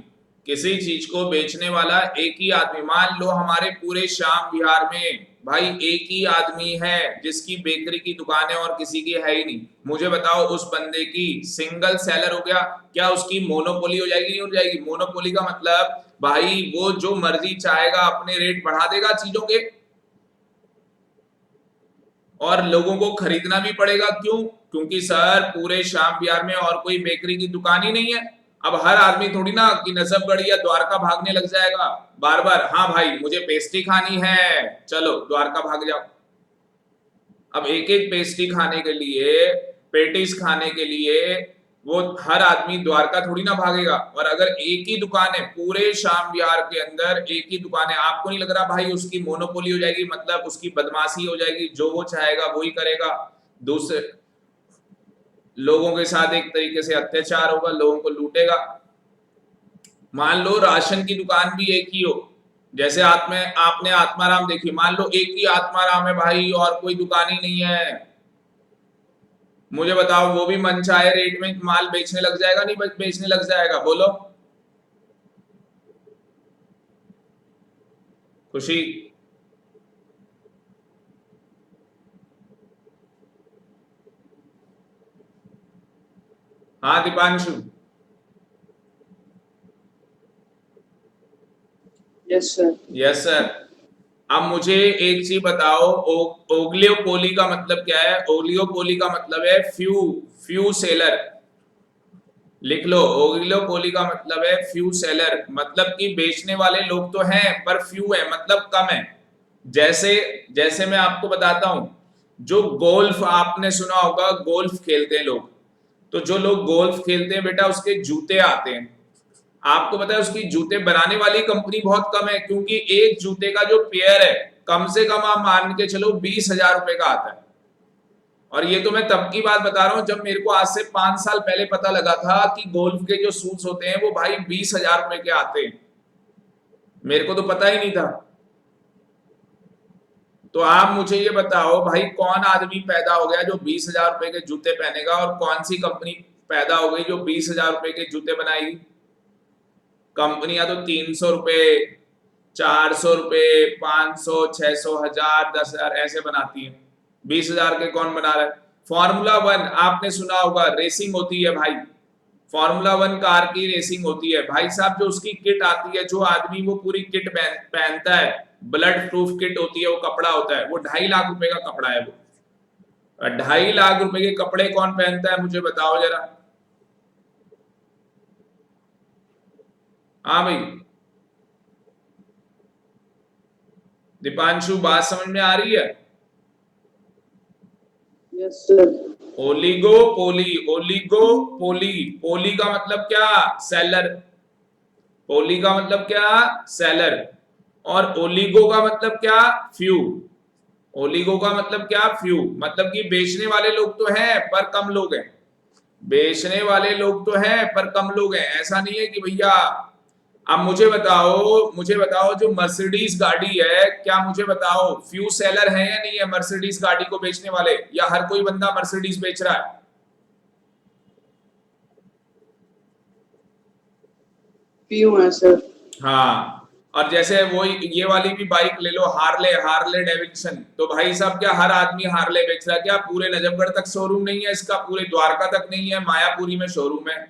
किसी चीज को बेचने वाला एक ही आदमी, मान लो हमारे पूरे श्याम विहार में भाई एक ही आदमी है जिसकी बेकरी की दुकान है और किसी की है ही नहीं, मुझे बताओ उस बंदे की सिंगल सेलर हो गया, क्या उसकी मोनोपोली हो जाएगी? नहीं हो जाएगी। मोनोपोली का मतलब भाई वो जो मर्जी चाहेगा अपने रेट बढ़ा देगा चीजों के, और लोगों को खरीदना भी पड़ेगा। क्यों? क्योंकि सर पूरे श्याम विहार में और कोई बेकरी की दुकान ही नहीं है। अब हर आदमी थोड़ी ना कि नजफगढ़ या द्वारका भागने लग जाएगा बार बार, हाँ भाई मुझे पेस्ट्री खानी है, चलो द्वारका भाग जाओ। अब एक एक पेस्ट्री खाने के लिए, पेटिस खाने के लिए वो हर आदमी द्वारका थोड़ी ना भागेगा। और अगर एक ही दुकान है पूरे श्याम विहार के अंदर, एक ही दुकान है, आपको नहीं लग रहा भाई उसकी मोनोपोली हो जाएगी, मतलब उसकी बदमाशी हो जाएगी, जो वो चाहेगा वही करेगा, दूसरे लोगों के साथ एक तरीके से अत्याचार होगा, लोगों को लूटेगा। मान लो राशन की दुकान भी एक ही हो, जैसे आपने आत्माराम देखी, मान लो एक ही आत्माराम है भाई और कोई दुकान ही नहीं है, मुझे बताओ वो भी मनचाहे रेट में माल बेचने लग जाएगा? नहीं बेचने लग जाएगा? बोलो खुशी। हाँ Deepanshu. Yes sir. Yes sir. अब मुझे एक चीज बताओ, ओग्लियोपोली का मतलब क्या है? ओग्लियोपोली का मतलब है फ्यू सेलर। लिख लो, ओग्लियोपोली का मतलब है फ्यू सेलर, मतलब कि बेचने वाले लोग तो हैं पर फ्यू है, मतलब कम है। जैसे जैसे मैं आपको बताता हूं, जो गोल्फ आपने सुना होगा, गोल्फ खेलते हैं लोग, तो जो लोग गोल्फ खेलते हैं बेटा उसके जूते आते हैं, आपको पता है उसकी जूते बनाने वाली कंपनी बहुत कम है, क्योंकि एक जूते का जो पेयर है कम से कम आप मान के चलो 20,000 रुपए का आता है। और ये तो मैं तब की बात बता रहा हूं जब मेरे को आज से 5 साल पहले पता लगा था कि गोल्फ के जो शूज होते हैं वो भाई 20,000 रुपए के आते हैं। मेरे को तो पता ही नहीं था। तो आप मुझे ये बताओ भाई, कौन आदमी पैदा हो गया जो 20,000 रुपए के जूते पहनेगा, और कौन सी कंपनी पैदा हो गई जो 20,000 रुपए के जूते बनाएगी? कंपनियां तो 300 रुपए, 400 रुपए, 500, 600, 1000, 10,000 ऐसे बनाती हैं। 20,000 के कौन बना रहा है? फॉर्मूला 1 आपने सुना होगा, रेसिंग होती है भाई, फॉर्मूला 1 कार की रेसिंग होती है भाई साहब। जो उसकी किट आती है, जो आदमी वो पूरी किट पहनता है, ब्लड प्रूफ किट होती है, वो कपड़ा होता है, वो 2.5 लाख रुपए का कपड़ा है। वो 2.5 लाख रुपए के कपड़े कौन पहनता है, मुझे बताओ जरा। हाँ भाई दीपांशु, बात समझ में आ रही है? Yes sir. ओलिगोपोली, ओलिगोपोली, पोली का मतलब क्या? सेलर। पोली का मतलब क्या? सेलर। और ओलिगो का मतलब क्या? फ्यू। ओलिगो का मतलब क्या? फ्यू। मतलब कि बेचने वाले लोग तो हैं पर कम लोग हैं, बेचने वाले लोग तो हैं पर कम लोग हैं। ऐसा नहीं है कि भैया, अब मुझे बताओ जो मर्सिडीज गाड़ी है, क्या मुझे बताओ फ्यू सेलर है या नहीं है मर्सिडीज गाड़ी को बेचने वाले, या हर कोई बंदा मर्सिडीज बेच रहा है? फ्यू है सर। हाँ, और जैसे वो ये वाली भी बाइक ले लो, हार्ले डेविडसन, तो भाई साहब क्या हर आदमी हार्ले बेच रहा है क्या? पूरे नजफगढ़ तक शोरूम नहीं है इसका, पूरे द्वारका तक नहीं है, मायापुरी में शोरूम है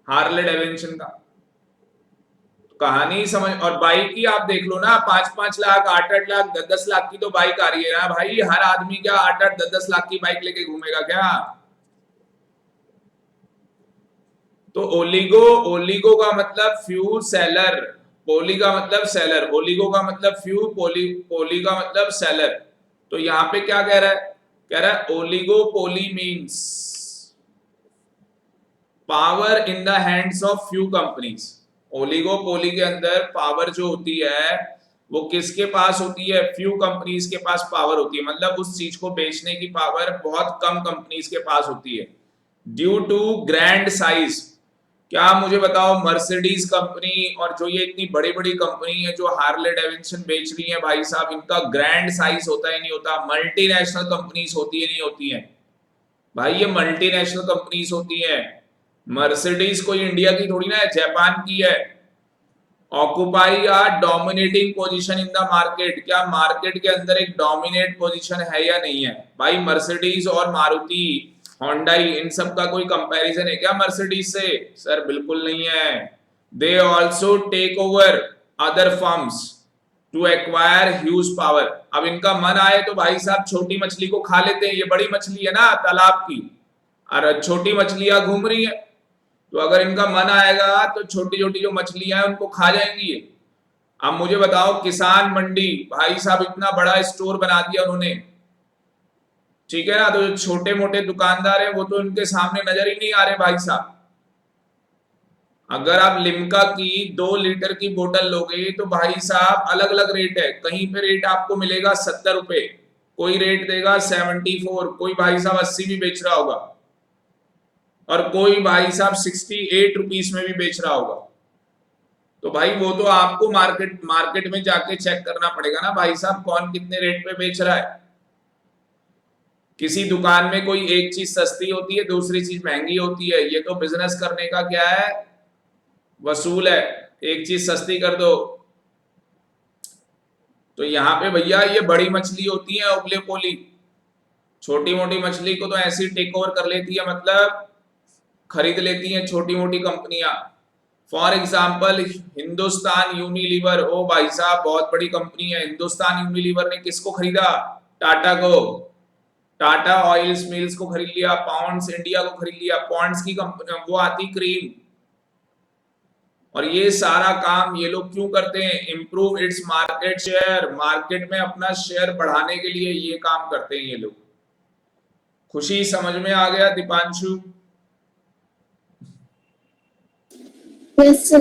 हार्ले डेविडसन का। कहानी समझ। और बाइक की आप देख लो ना, 5-5 लाख, 8-8 लाख, 10-10 लाख की तो बाइक आ रही है ना भाई। हर आदमी क्या 8-8, 10-10 लाख की बाइक लेके घूमेगा क्या? तो ओलिगो का मतलब फ्यू सेलर, पोली का मतलब सेलर, ओलिगो का मतलब फ्यू, पोली का मतलब सेलर। तो यहां पे क्या कह रहा है? कह रहा है oligopoly means power in the hands of few companies. Oligopoly के अंदर पावर जो होती है वो किसके पास होती है? फ्यू कंपनीज के पास पावर होती है। मतलब उस चीज को बेचने की पावर बहुत कम कंपनीज के पास होती है, ड्यू टू ग्रैंड साइज। क्या मुझे बताओ, मर्सिडीज कंपनी और जो ये इतनी बड़ी बड़ी कंपनी है जो हार्ले डेविडसन बेच रही है भाई साहब, इनका ग्रैंड साइज होता है नहीं होता? मल्टीनेशनल कंपनीज होती है नहीं होती है भाई? ये मल्टीनेशनल कंपनीज होती हैं। मर्सिडीज कोई इंडिया की थोड़ी ना है, जापान की है। Occupy a dominating position in the market, क्या मार्केट के अंदर एक डोमिनेट पोजीशन है या नहीं है भाई? मर्सिडीज और मारुति, होंडाई, इन सब का कोई कंपैरिजन है क्या मर्सिडीज से? सर बिल्कुल नहीं है। They also take over other firms to acquire huge power. अब इनका मन आए तो भाई साहब छोटी मछली को खा लेते हैं। ये बड़ी मछली है ना तालाब की, और छोटी मछलियां घूम रही है, तो अगर इनका मन आएगा तो छोटी छोटी जो मछलियां हैं उनको खा जाएंगी ये। अब मुझे बताओ, किसान मंडी भाई साहब इतना बड़ा स्टोर बना दिया उन्होंने, ठीक है ना? तो जो छोटे मोटे दुकानदार हैं वो तो उनके सामने नजर ही नहीं आ रहे भाई साहब। अगर आप लिम्का की 2 लीटर की बोतल लोगे तो भाई साहब अलग अलग रेट है। कहीं पे रेट आपको मिलेगा 70 रुपए, कोई रेट देगा 74, कोई भाई साहब 80 भी बेच रहा होगा, और कोई भाई साहब 68 रुपीस में भी बेच रहा होगा। तो भाई वो तो आपको मार्केट में जाके चेक करना पड़ेगा ना भाई साहब, कौन कितने रेट पे बेच रहा है। किसी दुकान में कोई एक चीज सस्ती होती है, दूसरी चीज महंगी होती है। ये तो बिजनेस करने का क्या है, वसूल है, एक चीज सस्ती कर दो। तो यहाँ पे भैया ये बड़ी मछली होती है ओलिगोपोली, छोटी मोटी मछली को तो ऐसी टेक ओवर कर लेती है, मतलब खरीद लेती हैं छोटी मोटी कंपनियां। फॉर एग्जाम्पल हिंदुस्तान यूनिलीवर, ओ भाई साहब बहुत बड़ी कंपनी है। हिंदुस्तान यूनिलीवर ने किसको खरीदा? टाटा को। टाटा ऑयल्स मिल्स को खरीद लिया, पॉन्ड्स इंडिया को खरीद लिया। पॉन्ड्स की कंपनी वो आती क्रीम, और ये सारा काम ये लोग क्यों करते हैं? Improve its market share, market में अपना शेयर बढ़ाने के लिए ये काम करते हैं ये लोग। खुशी समझ में आ गया Deepanshu? Yes, sir.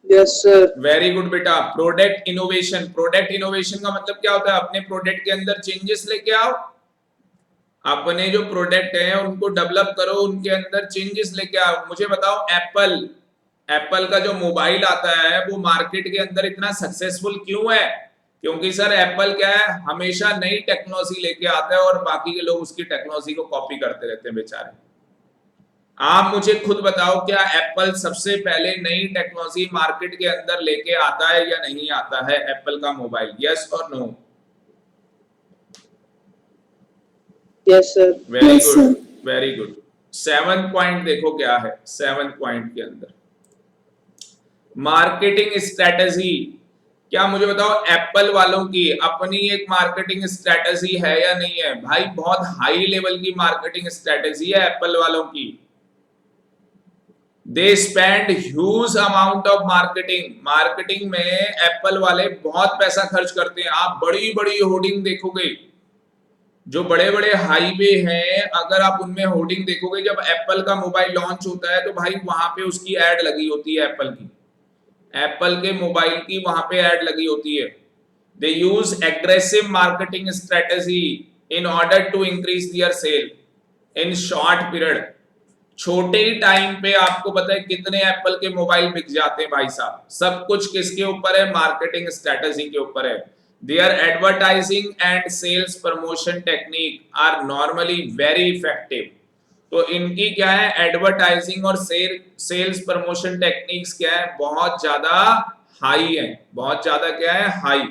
Yes sir. Very good बेटा। प्रोडक्ट इनोवेशन, प्रोडक्ट इनोवेशन का मतलब क्या होता है? अपने प्रोडक्ट के अंदर चेंजेस लेके आओ, अपने जो प्रोडक्ट हैं उनको डेवलप करो, उनके अंदर चेंजेस लेके आओ। मुझे बताओ एप्पल का जो मोबाइल आता है वो मार्केट के अंदर इतना सक्सेसफुल क्यों है? क्योंकि सर एप्पल क्या है, हमेशा नई टेक्नोलॉजी लेके आता है और बाकी के लोग उसकी टेक्नोलॉजी को कॉपी करते रहते हैं बेचारे। आप मुझे खुद बताओ, क्या एप्पल सबसे पहले नई टेक्नोलॉजी मार्केट के अंदर लेके आता है या नहीं आता है एप्पल का मोबाइल? यस और no? Yes, sir. Very Yes, good, sir. Very good. 7 point देखो क्या है 7 पॉइंट के अंदर, मार्केटिंग स्ट्रेटजी। क्या मुझे बताओ एप्पल वालों की अपनी एक मार्केटिंग स्ट्रेटजी है या नहीं है? भाई बहुत हाई लेवल की मार्केटिंग स्ट्रेटजी है एप्पल वालों की। They spend huge amount of marketing. Marketing में एप्पल वाले बहुत पैसा खर्च करते हैं। आप बड़ी बड़ी होर्डिंग देखोगे, जो बड़े बड़े हाईवे हैं, अगर आप उनमें होर्डिंग देखोगे, जब एप्पल का मोबाइल लॉन्च होता है तो भाई वहां पे उसकी एड लगी होती है, एप्पल के मोबाइल की वहां पे एड लगी होती है। They use aggressive marketing strategy in order to increase their sale in short period. छोटे ही टाइम पे आपको पता है कितने एप्पल के मोबाइल बिक जाते हैं भाई साहब। सब कुछ किसके ऊपर है? मार्केटिंग स्ट्रेटेजी के ऊपर है। Their advertising and sales promotion technique are normally very effective. तो इनकी क्या है, एडवर्टाइजिंग और सेल्स प्रमोशन टेक्निक्स क्या है, बहुत ज्यादा हाई है, बहुत ज्यादा क्या है, high.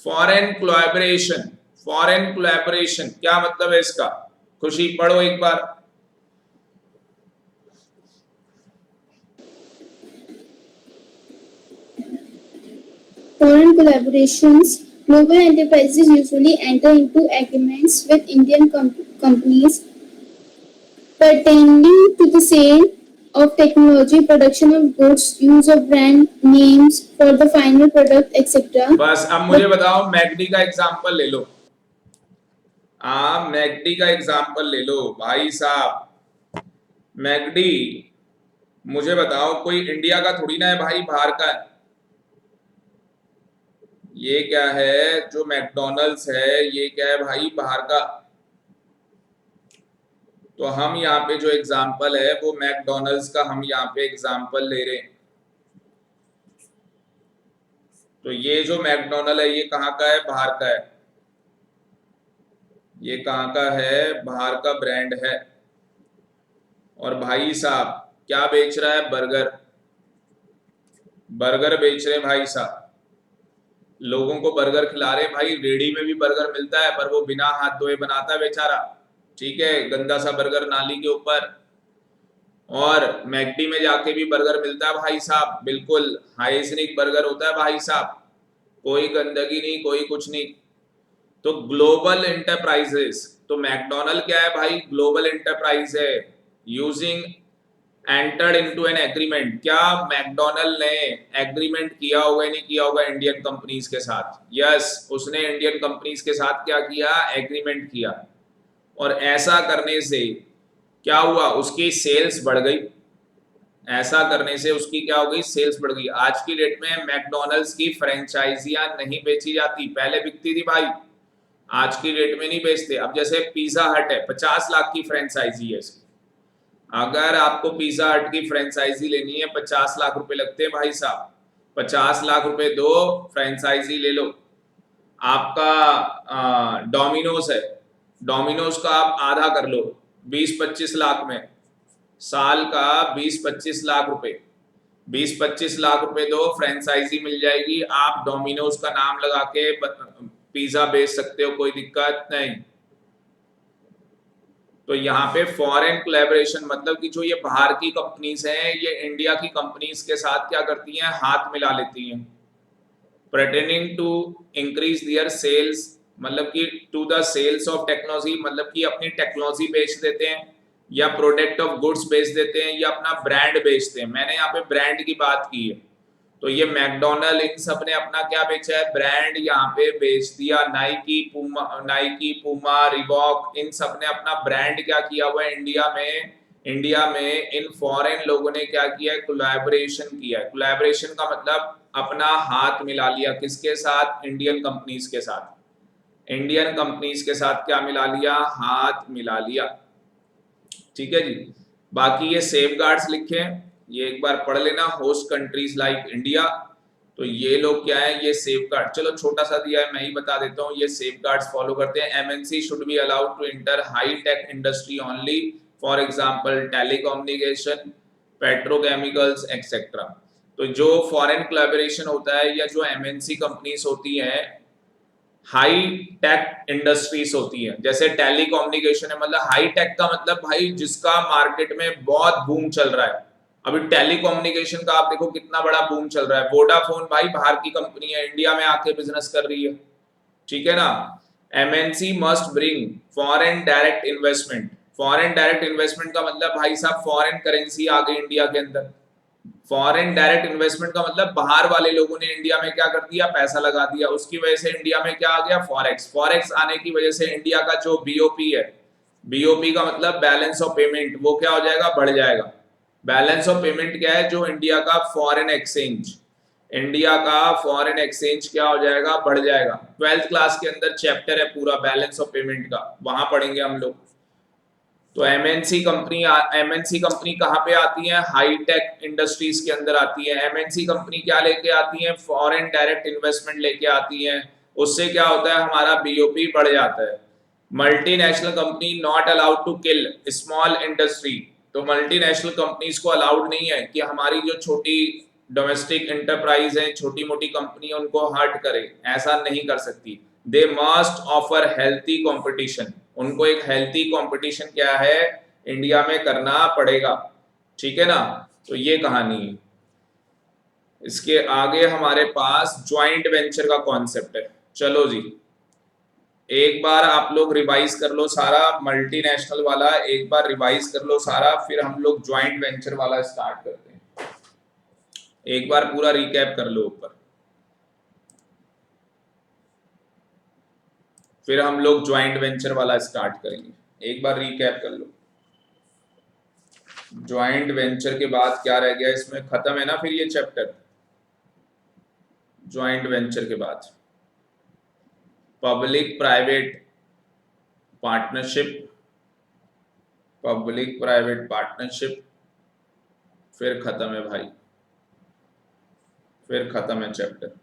Foreign collaboration, foreign collaboration क्या मतलब है इसका? खुशी पढ़ो एक बार। Foreign collaborations. Global enterprises usually enter into agreements with Indian companies pertaining to the sale of technology, production of goods, use of brand names for the final product, etc. बस अब मुझे बताओ मैकडी का एग्जांपल ले लो। आप McD का example ले लो भाई साहब। मैकडी मुझे बताओ कोई इंडिया का थोड़ी ना है भाई, बाहर का है। ये क्या है जो मैकडोनल्ड्स है, ये क्या है भाई, बाहर का। तो हम यहाँ पे जो एग्जांपल है वो मैकडोनल्ड्स का हम यहाँ पे एग्जांपल ले रहे हैं। तो ये जो मैकडोनल्ड है ये कहाँ का है? बाहर का है। ये कहाँ का है? बाहर का ब्रांड है। और भाई साहब क्या बेच रहा है? बर्गर, बर्गर बेच रहे भाई साहब। लोगों को बर्गर खिला रहे भाई। रेडी में भी बर्गर मिलता है पर वो बिना हाथ धोए बनाता है बेचारा, ठीक है, गंदा सा बर्गर नाली के ऊपर। और मैकडी में जाके भी बर्गर मिलता है भाई साहब, बिल्कुल हाइजीनिक बर्गर होता है भाई साहब, कोई गंदगी नहीं, कोई कुछ नहीं। तो ग्लोबल इंटरप्राइजेस, तो मैकडोनल्ड क्या है भाई? ग्लोबल इंटरप्राइज है। Using entered into an agreement. क्या मैकडोनल्ड ने एग्रीमेंट किया होगा, नहीं किया होगा इंडियन कंपनीज के साथ? यस, उसने इंडियन कंपनीज के साथ क्या किया? एग्रीमेंट किया। और ऐसा करने से क्या हुआ? उसकी सेल्स बढ़ गई। ऐसा करने से उसकी क्या हो गई? सेल्स बढ़ गई। आज की डेट में मैकडोनल्ड्स की फ्रेंचाइजियां नहीं बेची जाती, पहले बिकती थी भाई, आज की डेट में नहीं बेचते। अब जैसे पिज्जा हट है, 50 लाख की फ्रेंचाइजी है इसकी। अगर आपको पिज्जा हट की फ्रेंचाइजी लेनी है 50 लाख रुपए लगते हैं भाई साहब। 50 लाख रुपए दो, फ्रेंचाइजी ले लो। आपका डोमिनोज है, डोमिनोज का आप आधा कर लो 20-25 लाख में, साल का 20-25 लाख रुपए, 20-25 लाख रुपए दो, फ्रेंचाइजी मिल जाएगी। आप डोमिनोज का नाम लगा के पिज्जा बेच सकते हो, कोई दिक्कत नहीं। तो यहाँ पे फॉरेन कोलैबोरेशन मतलब कि जो ये बाहर की कंपनीज हैं ये इंडिया की कंपनीज के साथ क्या करती हैं? हाथ मिला लेती हैं। Pretending to increase their sales, मतलब कि to the sales of technology, मतलब कि अपनी टेक्नोलॉजी बेच देते हैं या प्रोडक्ट ऑफ गुड्स बेच देते हैं या अपना ब्रांड बेचते हैं। मैंने यहाँ पे ब्रांड की बात की है। तो ये मैकडोनल्ड इन सब ने अपना क्या बेचा है? ब्रांड यहाँ पे बेच दिया। नाइकी, पूमा, रिबॉक, इन सब ने अपना ब्रांड क्या किया हुआ है इंडिया में इन फॉरेन लोगों ने क्या किया है? कोलैबोरेशन किया है। कोलैबोरेशन का मतलब अपना हाथ मिला लिया, किसके साथ? इंडियन कंपनीज के साथ। इंडियन कंपनीज के साथ क्या मिला लिया? हाथ मिला लिया, ठीक है जी। बाकी ये सेफगार्ड्स लिखे हैं ये एक बार पढ़ लेना, होस्ट कंट्रीज लाइक इंडिया। तो ये लोग क्या है, ये सेफ गार्ड, चलो छोटा सा दिया है मैं ही बता देता हूँ, ये सेफ गार्ड्स फॉलो करते हैं। MNC should be allowed to enter high tech industry only, for example telecommunication, petrochemicals etcetera. तो जो फॉरेन कोलैबोरेशन होता है या जो एमएनसी कंपनीज होती हैं, हाई टेक इंडस्ट्रीज होती है, जैसे टेलीकम्युनिकेशन है, मतलब हाई टेक का मतलब भाई जिसका मार्केट में बहुत बूम चल रहा है। अभी टेलीकम्युनिकेशन का आप देखो कितना बड़ा बूम चल रहा है, वोडाफोन भाई बाहर की कंपनी है, इंडिया में आके बिजनेस कर रही है, ठीक है ना। MNC must bring foreign direct investment. Foreign direct investment का मतलब भाई साहब फॉरेन करेंसी आ गई इंडिया के अंदर। फॉरेन डायरेक्ट इन्वेस्टमेंट का मतलब बाहर वाले लोगों ने इंडिया में क्या कर दिया, पैसा लगा दिया, उसकी वजह से इंडिया में क्या आ गया, फॉरेक्स। फॉरेक्स आने की वजह से इंडिया का जो बीओपी है, बीओपी का मतलब बैलेंस ऑफ पेमेंट, वो क्या हो जाएगा, बढ़ जाएगा। बैलेंस ऑफ पेमेंट क्या है, जो इंडिया का फॉरेन एक्सचेंज, इंडिया का फॉरेन एक्सचेंज क्या हो जाएगा, बढ़ जाएगा। 12th क्लास के अंदर चैप्टर है पूरा बैलेंस ऑफ पेमेंट का, वहां पढ़ेंगे हम लोग। तो एमएनसी कंपनी कहाँ पे आती है, हाई टेक इंडस्ट्रीज के अंदर आती है। एमएनसी कंपनी क्या लेके आती है, फॉरेन डायरेक्ट इन्वेस्टमेंट लेके आती है। उससे क्या होता है, हमारा बीओपी बढ़ जाता है। Multinational company not allowed to kill small industry. तो मल्टीनेशनल कंपनीज को अलाउड नहीं है कि हमारी जो छोटी डोमेस्टिक एंटरप्राइज है, छोटी मोटी कंपनी है, उनको हर्ट करे, ऐसा नहीं कर सकती। They must offer healthy competition, उनको एक हेल्थी कंपटीशन क्या है, इंडिया में करना पड़ेगा, ठीक है ना। तो ये कहानी है। इसके आगे हमारे पास ज्वाइंट वेंचर का कॉन्सेप्ट है। चलो जी, एक बार आप लोग रिवाइज कर लो सारा, मल्टीनेशनल वाला एक बार रिवाइज कर लो सारा, फिर हम लोग ज्वाइंट वेंचर वाला स्टार्ट करते हैं। एक बार पूरा रिकैप कर लो ऊपर, फिर हम लोग ज्वाइंट वेंचर वाला स्टार्ट करेंगे। एक बार रिकैप कर लो। ज्वाइंट वेंचर के बाद क्या रह गया इसमें, खत्म है ना फिर ये चैप्टर। ज्वाइंट वेंचर के बाद public private partnership, public private partnership, फिर खत्म है भाई, फिर खत्म है चैप्टर।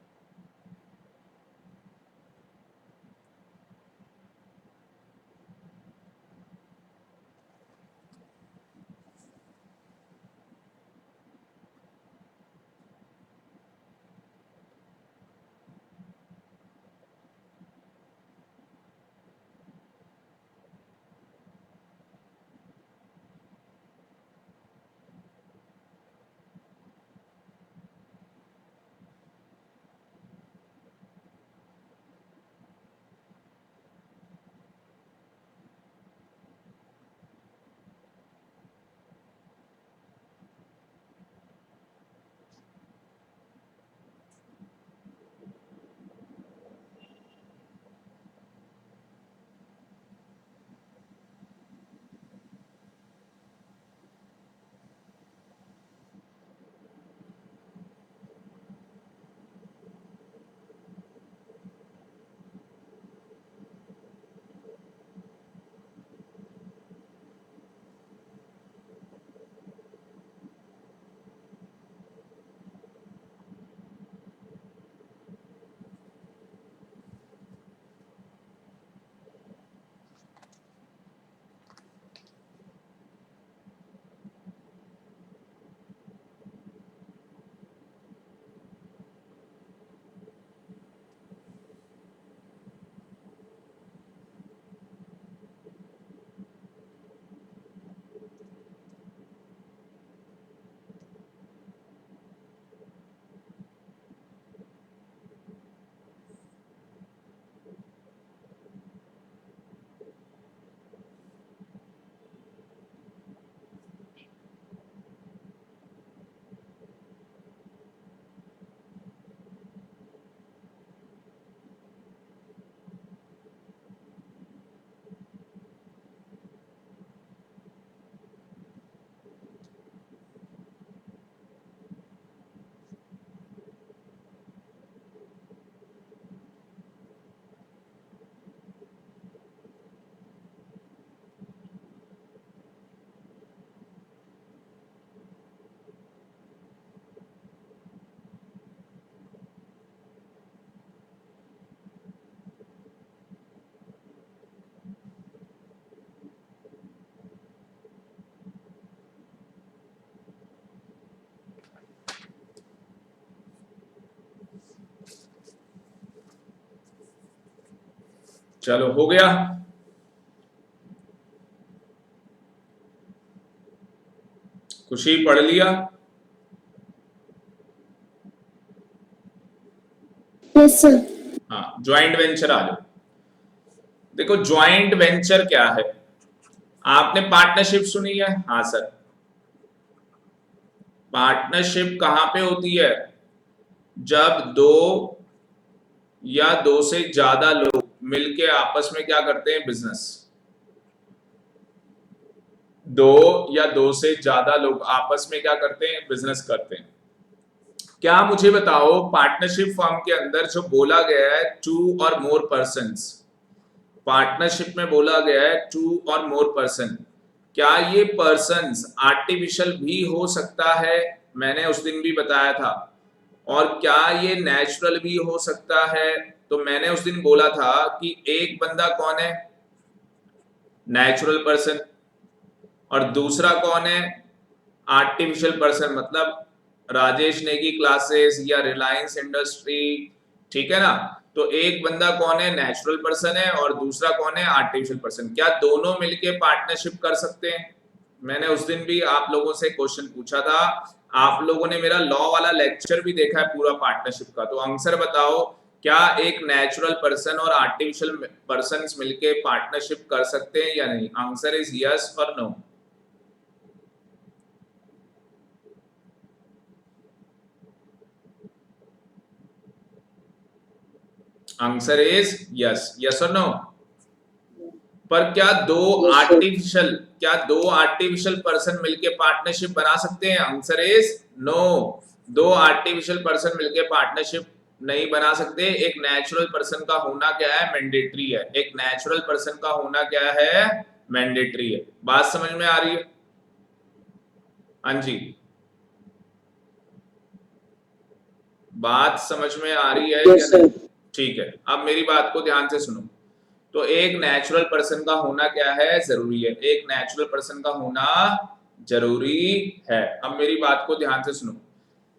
चलो हो गया। खुशी पढ़ लिया? Yes, sir. हाँ, ज्वाइंट वेंचर आ जाओ। देखो ज्वाइंट वेंचर क्या है, आपने पार्टनरशिप सुनी है? हाँ सर। पार्टनरशिप कहां पे होती है? जब दो या दो से ज्यादा लोग मिलके आपस में क्या करते हैं? बिजनेस। दो या दो से ज्यादा लोग आपस में क्या करते हैं? बिजनेस करते हैं। क्या मुझे बताओ, पार्टनरशिप फर्म के अंदर जो बोला गया है to or more persons, partnership में बोला गया है टू और मोर पर्सन, क्या ये पर्सन्स आर्टिफिशियल भी हो सकता है? मैंने उस दिन भी बताया था। और क्या ये नेचुरल भी हो सकता है? तो मैंने उस दिन बोला था कि एक बंदा कौन है? Natural person. और दूसरा कौन है? Artificial person. मतलब राजेश नेगी क्लासेस या रिलायंस इंडस्ट्री, ठीक है ना? तो एक बंदा कौन है? नेचुरल पर्सन है, और दूसरा कौन है? Artificial person. क्या दोनों मिलके पार्टनरशिप कर सकते हैं? मैंने उस दिन भी आप लोगों से क्वेश्चन पूछा था। आप लोगों ने मेरा लॉ वाला लेक्चर भी देखा है पूरा पार्टनरशिप का। तो आंसर बताओ, क्या एक नेचुरल पर्सन और आर्टिफिशियल पर्सन मिलके पार्टनरशिप कर सकते हैं या नहीं? आंसर इज यस और no. Answer is yes. Yes और नो? पर क्या दो Yes, sir. आर्टिफिशियल पर्सन मिलके पार्टनरशिप बना सकते हैं? Answer is no. दो आर्टिफिशियल पर्सन मिलके पार्टनरशिप नहीं बना सकते। एक नेचुरल पर्सन का होना क्या है? मैंडेटरी है। एक नेचुरल पर्सन का होना क्या है? मैंडेटरी है। बात समझ में आ रही है? हाँ जी, बात समझ में आ रही है Yes, या sir. नहीं? ठीक है, अब मेरी बात को ध्यान से सुनो। तो एक नेचुरल पर्सन का होना क्या है? जरूरी है। एक नेचुरल पर्सन का होना जरूरी है। अब मेरी बात को ध्यान से सुनो।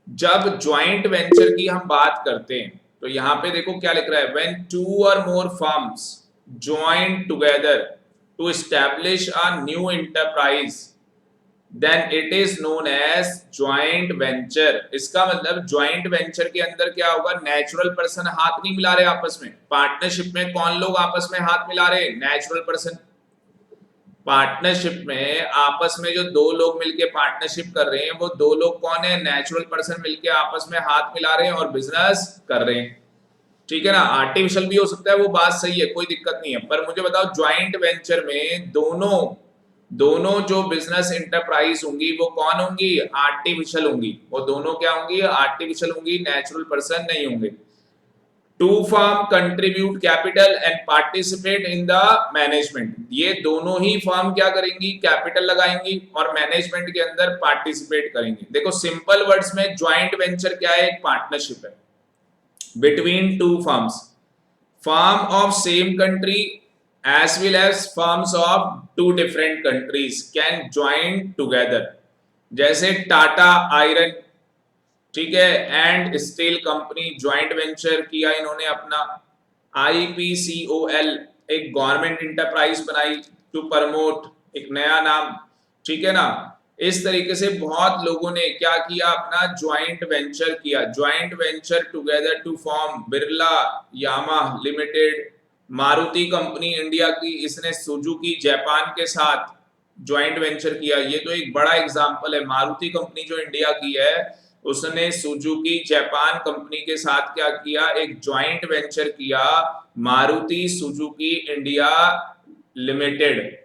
जब ज्वाइंट वेंचर की हम बात करते हैं तो यहां पे देखो क्या लिख रहा है, when two or more firms join together to establish a new enterprise then it is known as joint venture. इसका मतलब ज्वाइंट वेंचर के अंदर क्या होगा? नेचुरल पर्सन हाथ नहीं मिला रहे आपस में। पार्टनरशिप में कौन लोग आपस में हाथ मिला रहे? Natural person. पार्टनरशिप में आपस में जो दो लोग मिलके पार्टनरशिप कर रहे हैं, वो दो लोग कौन है? नेचुरल पर्सन मिलके आपस में हाथ मिला रहे हैं और बिजनेस कर रहे हैं। ठीक है ना? आर्टिफिशियल भी हो सकता है, वो बात सही है, कोई दिक्कत नहीं है। पर मुझे बताओ, ज्वाइंट वेंचर में दोनों जो बिजनेस इंटरप्राइज होंगी वो कौन होंगी? आर्टिफिशियल होंगी। वो दोनों क्या होंगी? आर्टिफिशियल होंगी, नेचुरल पर्सन नहीं होंगे। Two firm contribute capital and participate in the management. ये दोनों ही फर्म क्या करेंगी? कैपिटल लगाएंगी और मैनेजमेंट के अंदर पार्टिसिपेट करेंगी। देखो सिंपल वर्ड्स में ज्वाइंट वेंचर क्या है? एक पार्टनरशिप है between two firms, firm of same country as well as firms of two different countries can join together। जैसे टाटा आयरन, ठीक है, and steel company joint venture किया इन्होंने अपना। IPCOL एक गवर्नमेंट इंटरप्राइज बनाई टू प्रमोट, एक नया नाम, ठीक है ना? इस तरीके से बहुत लोगों ने क्या किया? अपना ज्वाइंट वेंचर किया। Joint venture together to form Birla Yamaha limited. Maruti company India की, इसने सुजुकी जापान के साथ ज्वाइंट वेंचर किया। ये तो एक बड़ा एग्जांपल है। मारुति कंपनी जो इंडिया की है, उसने सुजुकी जापान कंपनी के साथ क्या किया? एक ज्वाइंट वेंचर किया, मारुति सुजुकी इंडिया लिमिटेड।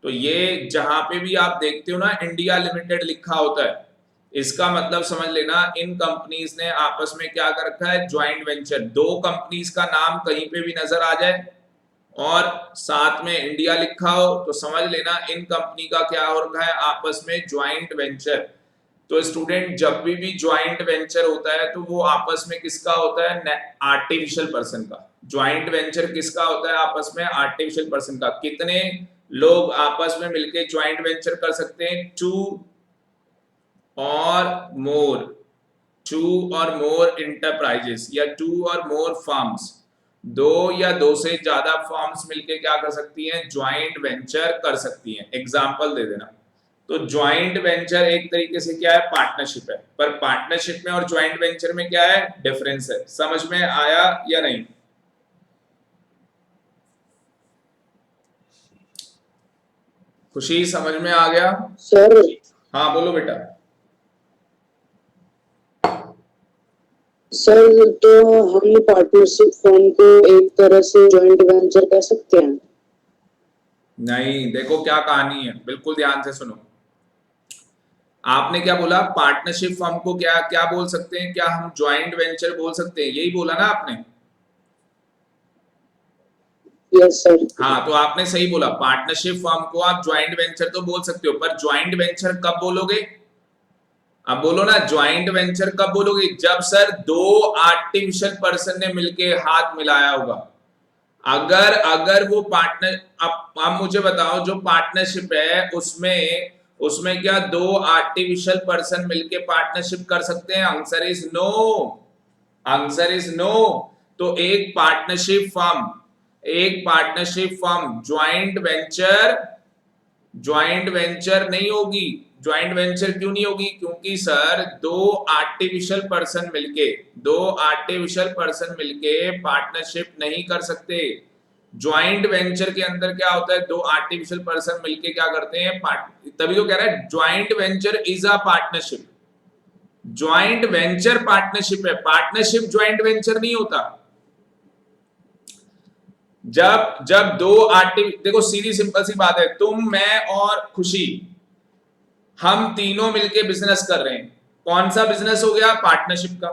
तो ये जहां पे भी आप देखते हो ना इंडिया लिमिटेड लिखा होता है, इसका मतलब समझ लेना इन कंपनीज ने आपस में क्या कर रखा है? Joint venture. दो कंपनीज का नाम कहीं पे भी नजर आ जाए और साथ में इंडिया लिखा हो तो समझ लेना इन कंपनी का क्या हो रखा है? आपस में ज्वाइंट वेंचर। तो स्टूडेंट, जब भी ज्वाइंट वेंचर होता है तो वो आपस में किसका होता है? आर्टिफिशियल पर्सन का। ज्वाइंट वेंचर किसका होता है? आपस में आर्टिफिशियल पर्सन का। कितने लोग आपस में मिलके ज्वाइंट वेंचर कर सकते हैं? टू और मोर इंटरप्राइजेस या टू और मोर फर्म्स। दो या दो से ज्यादा फर्म्स मिलके क्या कर सकती हैं, ज्वाइंट वेंचर कर सकती हैं। एग्जांपल दे देना। तो ज्वाइंट वेंचर एक तरीके से क्या है, पार्टनरशिप है, पर पार्टनरशिप में और ज्वाइंट वेंचर में क्या है, डिफरेंस है। समझ में आया या नहीं? खुशी समझ में आ गया? सर हाँ बोलो बेटा। सर तो हम पार्टनरशिप फर्म को एक तरह से जॉइंट वेंचर कह सकते हैं। नहीं, देखो क्या कहानी है, बिल्कुल ध्यान से सुनो। आपने क्या बोला, पार्टनरशिप फर्म को क्या क्या बोल सकते हैं, क्या हम ज्वाइंट वेंचर बोल सकते हैं, यही बोला ना आपने? Yes sir. हाँ, तो आपने सही बोला, पार्टनरशिप फर्म को आप ज्वाइंट वेंचर तो बोल सकते हो, पर ज्वाइंट वेंचर कब बोलोगे? अब बोलो ना, ज्वाइंट वेंचर कब बोलोगे? जब सर दो आर्टिफिशियल पर्सन ने मिलके हाथ मिलाया होगा। अगर अगर वो पार्टनर, अब मुझे बताओ, जो पार्टनरशिप है उसमें उसमें क्या दो आर्टिफिशियल पर्सन मिलके पार्टनरशिप कर सकते हैं? Answer is no, answer is no. तो एक पार्टनरशिप फर्म ज्वाइंट वेंचर नहीं होगी। ज्वाइंट वेंचर क्यों नहीं होगी? क्योंकि सर दो आर्टिफिशियल पर्सन मिलके पार्टनरशिप नहीं कर सकते। ज्वाइंट वेंचर के अंदर क्या होता है, दो आर्टिफिशियल पर्सन मिलके क्या करते हैं, तभी तो कह रहा है joint venture is a partnership. Joint venture partnership है, पार्टनरशिप ज्वाइंट वेंचर नहीं होता। जब जब दो देखो सीधी सिंपल सी बात है, तुम मैं और खुशी, हम तीनों मिलके बिजनेस कर रहे हैं। कौन सा बिजनेस हो गया? पार्टनरशिप का।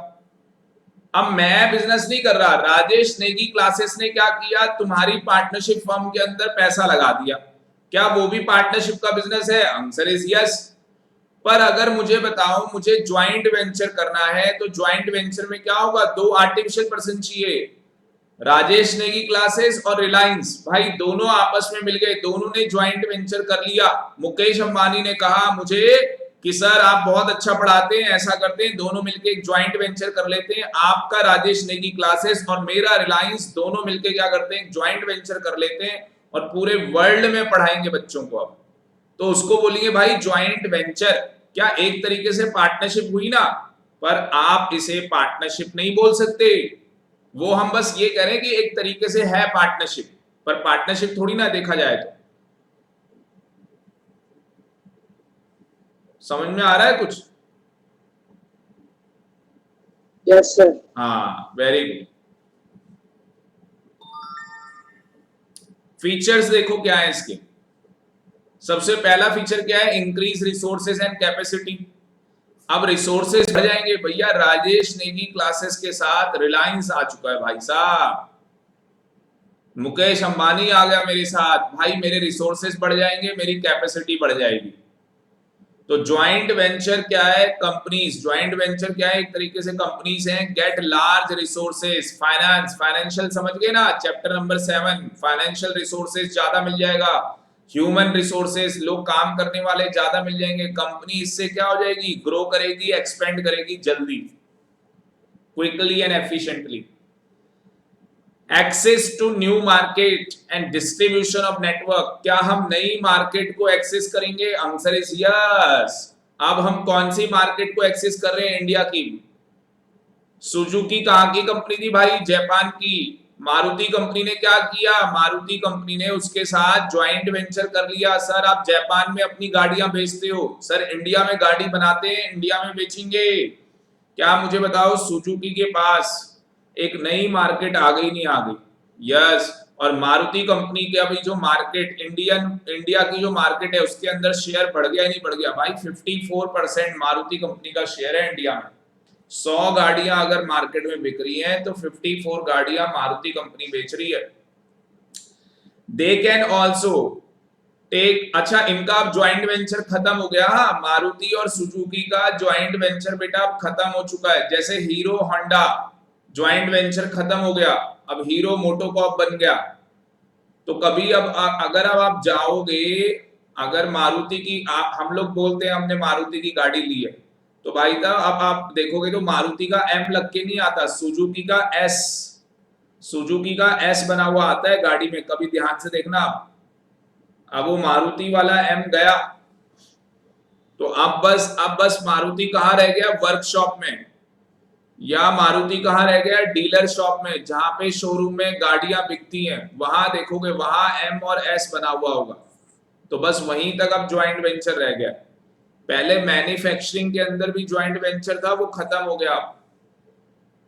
अब मैं बिजनेस नहीं कर रहा, राजेश नेगी क्लासेस ने क्या किया, तुम्हारी पार्टनरशिप फर्म के अंदर पैसा लगा दिया, क्या वो भी पार्टनरशिप का बिजनेस है? Answer is yes. पर अगर मुझे बताओ, मुझे ज्वाइंट वेंचर करना है, तो ज्वाइंट वेंचर में क्या होगा, दो आर्टिफिशियल पर्सन चाहिए। राजेश नेगी क्लासेस और रिलायंस, भाई दोनों आपस में मिल गए, दोनों ने ज्वाइंट वेंचर कर लिया। मुकेश अंबानी ने कहा मुझे कि सर आप बहुत अच्छा पढ़ाते हैं, ऐसा करते हैं, दोनों मिलके एक ज्वाइंट वेंचर कर लेते हैं, आपका राजेश नेगी क्लासेस और मेरा रिलायंस, दोनों मिलके क्या करते हैं, ज्वाइंट वेंचर कर लेते हैं और पूरे वर्ल्ड में पढ़ाएंगे बच्चों को। अब तो उसको बोलेंगे भाई ज्वाइंट वेंचर। क्या एक तरीके से पार्टनरशिप हुई ना, पर आप इसे पार्टनरशिप नहीं बोल सकते। वो हम बस ये कह रहे हैं कि एक तरीके से है पार्टनरशिप, पर पार्टनरशिप थोड़ी ना देखा जाए तो। समझ में आ रहा है कुछ? Yes sir. हाँ, वेरी गुड। फीचर्स देखो क्या है इसके। सबसे पहला फीचर क्या है, इंक्रीज रिसोर्सेज एंड कैपेसिटी। अब रिसोर्सेज बढ़ जाएंगे भैया, राजेश नेगी क्लासेस के साथ रिलायंस आ चुका है भाई साहब, मुकेश अंबानी आ गया मेरे साथ, भाई मेरे रिसोर्सेज बढ़ जाएंगे, मेरी कैपेसिटी बढ़ जाएगी। तो ज्वाइंट वेंचर क्या है, कंपनीज, ज्वाइंट वेंचर क्या है, एक तरीके से कंपनीज हैं, गेट लार्ज रिसोर्सेज, फाइनेंशियल समझ गए ना, चैप्टर नंबर 7, फाइनेंशियल रिसोर्सेज ज्यादा मिल जाएगा, ह्यूमन रिसोर्सेज, लोग काम करने वाले ज्यादा मिल जाएंगे, कंपनी इससे क्या हो जाएगी, ग्रो करेगी, एक्सपेंड करेगी जल्दी, quickly and efficiently. Access to new market and distribution of network, क्या हम नई मार्केट को एक्सेस करेंगे? Answer is yes. अब हम कौन सी मार्केट को एक्सेस कर रहे हैं? इंडिया की। सुजुकी कहां की कंपनी थी भाई? जापान की। मारुति कंपनी ने क्या किया, मारुति कंपनी ने उसके साथ ज्वाइंट वेंचर कर लिया। सर आप जापान में अपनी गाड़ियां बेचते हो, सर इंडिया में गाड़ी बनाते हैं, इंडिया में बेचेंगे। क्या मुझे बताओ, सुजुकी के पास एक नई मार्केट आ गई, नहीं आ गई? यस। और मारुति कंपनी के अभी जो मार्केट, इंडिया की जो मार्केट है, उसके अंदर शेयर बढ़ गया नहीं बढ़ गया भाई? 54% मारुति कंपनी का शेयर है इंडिया में। 100 गाड़ियां अगर मार्केट में बिक रही हैं तो 54 गाड़ियां मारुति कंपनी बेच रही है। दे कैन ऑल्सो टेक, अच्छा इनका अब ज्वाइंट वेंचर खत्म हो गया, हाँ, मारुति और सुजुकी का ज्वाइंट वेंचर बेटा अब खत्म हो चुका है। जैसे हीरो होंडा ज्वाइंट वेंचर खत्म हो गया, अब हीरो मोटोकॉर्प बन गया। तो कभी अब अगर अब आप जाओगे, अगर मारुति की हम लोग बोलते हैं हमने मारुति की गाड़ी ली है, तो भाई था अब आप देखोगे तो मारुति का एम लग के नहीं आता, सुजुकी का एस, सुजुकी का एस बना हुआ आता है गाड़ी में, कभी ध्यान से देखना आप। अब वो मारुति वाला एम गया, तो अब बस मारुति कहाँ रह गया, वर्कशॉप में, या मारुति कहाँ रह गया, डीलर शॉप में, जहां पे शोरूम में गाड़ियां बिकती हैं, वहां देखोगे वहां एम और एस बना हुआ होगा। तो बस वहीं तक अब ज्वाइंट वेंचर रह गया। पहले मैन्युफैक्चरिंग के अंदर भी ज्वाइंट वेंचर था, वो खत्म हो गया,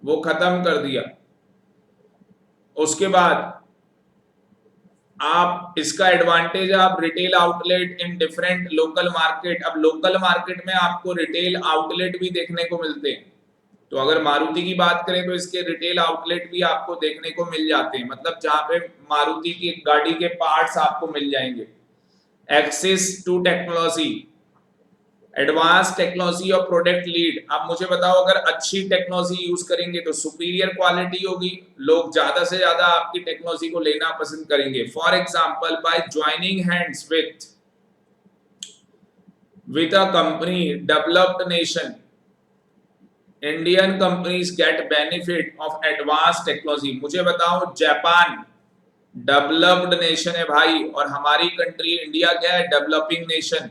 वो खत्म कर दिया। उसके बाद आप इसका एडवांटेज है, आप retail outlet in different local market. अब लोकल मार्केट में आपको रिटेल आउटलेट भी देखने को मिलते हैं। तो अगर मारुति की बात करें तो इसके रिटेल आउटलेट भी आपको देखने को मिल जाते हैं, मतलब जहां पे मारुति की गाड़ी के पार्ट्स आपको मिल जाएंगे। Access to technology, advance technology और प्रोडक्ट लीड। अब मुझे बताओ, अगर अच्छी टेक्नोलॉजी यूज करेंगे तो सुपीरियर क्वालिटी होगी, लोग ज्यादा से ज्यादा आपकी टेक्नोलॉजी को लेना पसंद करेंगे। For example, by joining hands with a company developed nation, Indian companies get benefit of advance technology. मुझे बताओ, जापान डेवलप्ड नेशन है भाई, और हमारी कंट्री इंडिया क्या है, डेवलपिंग नेशन।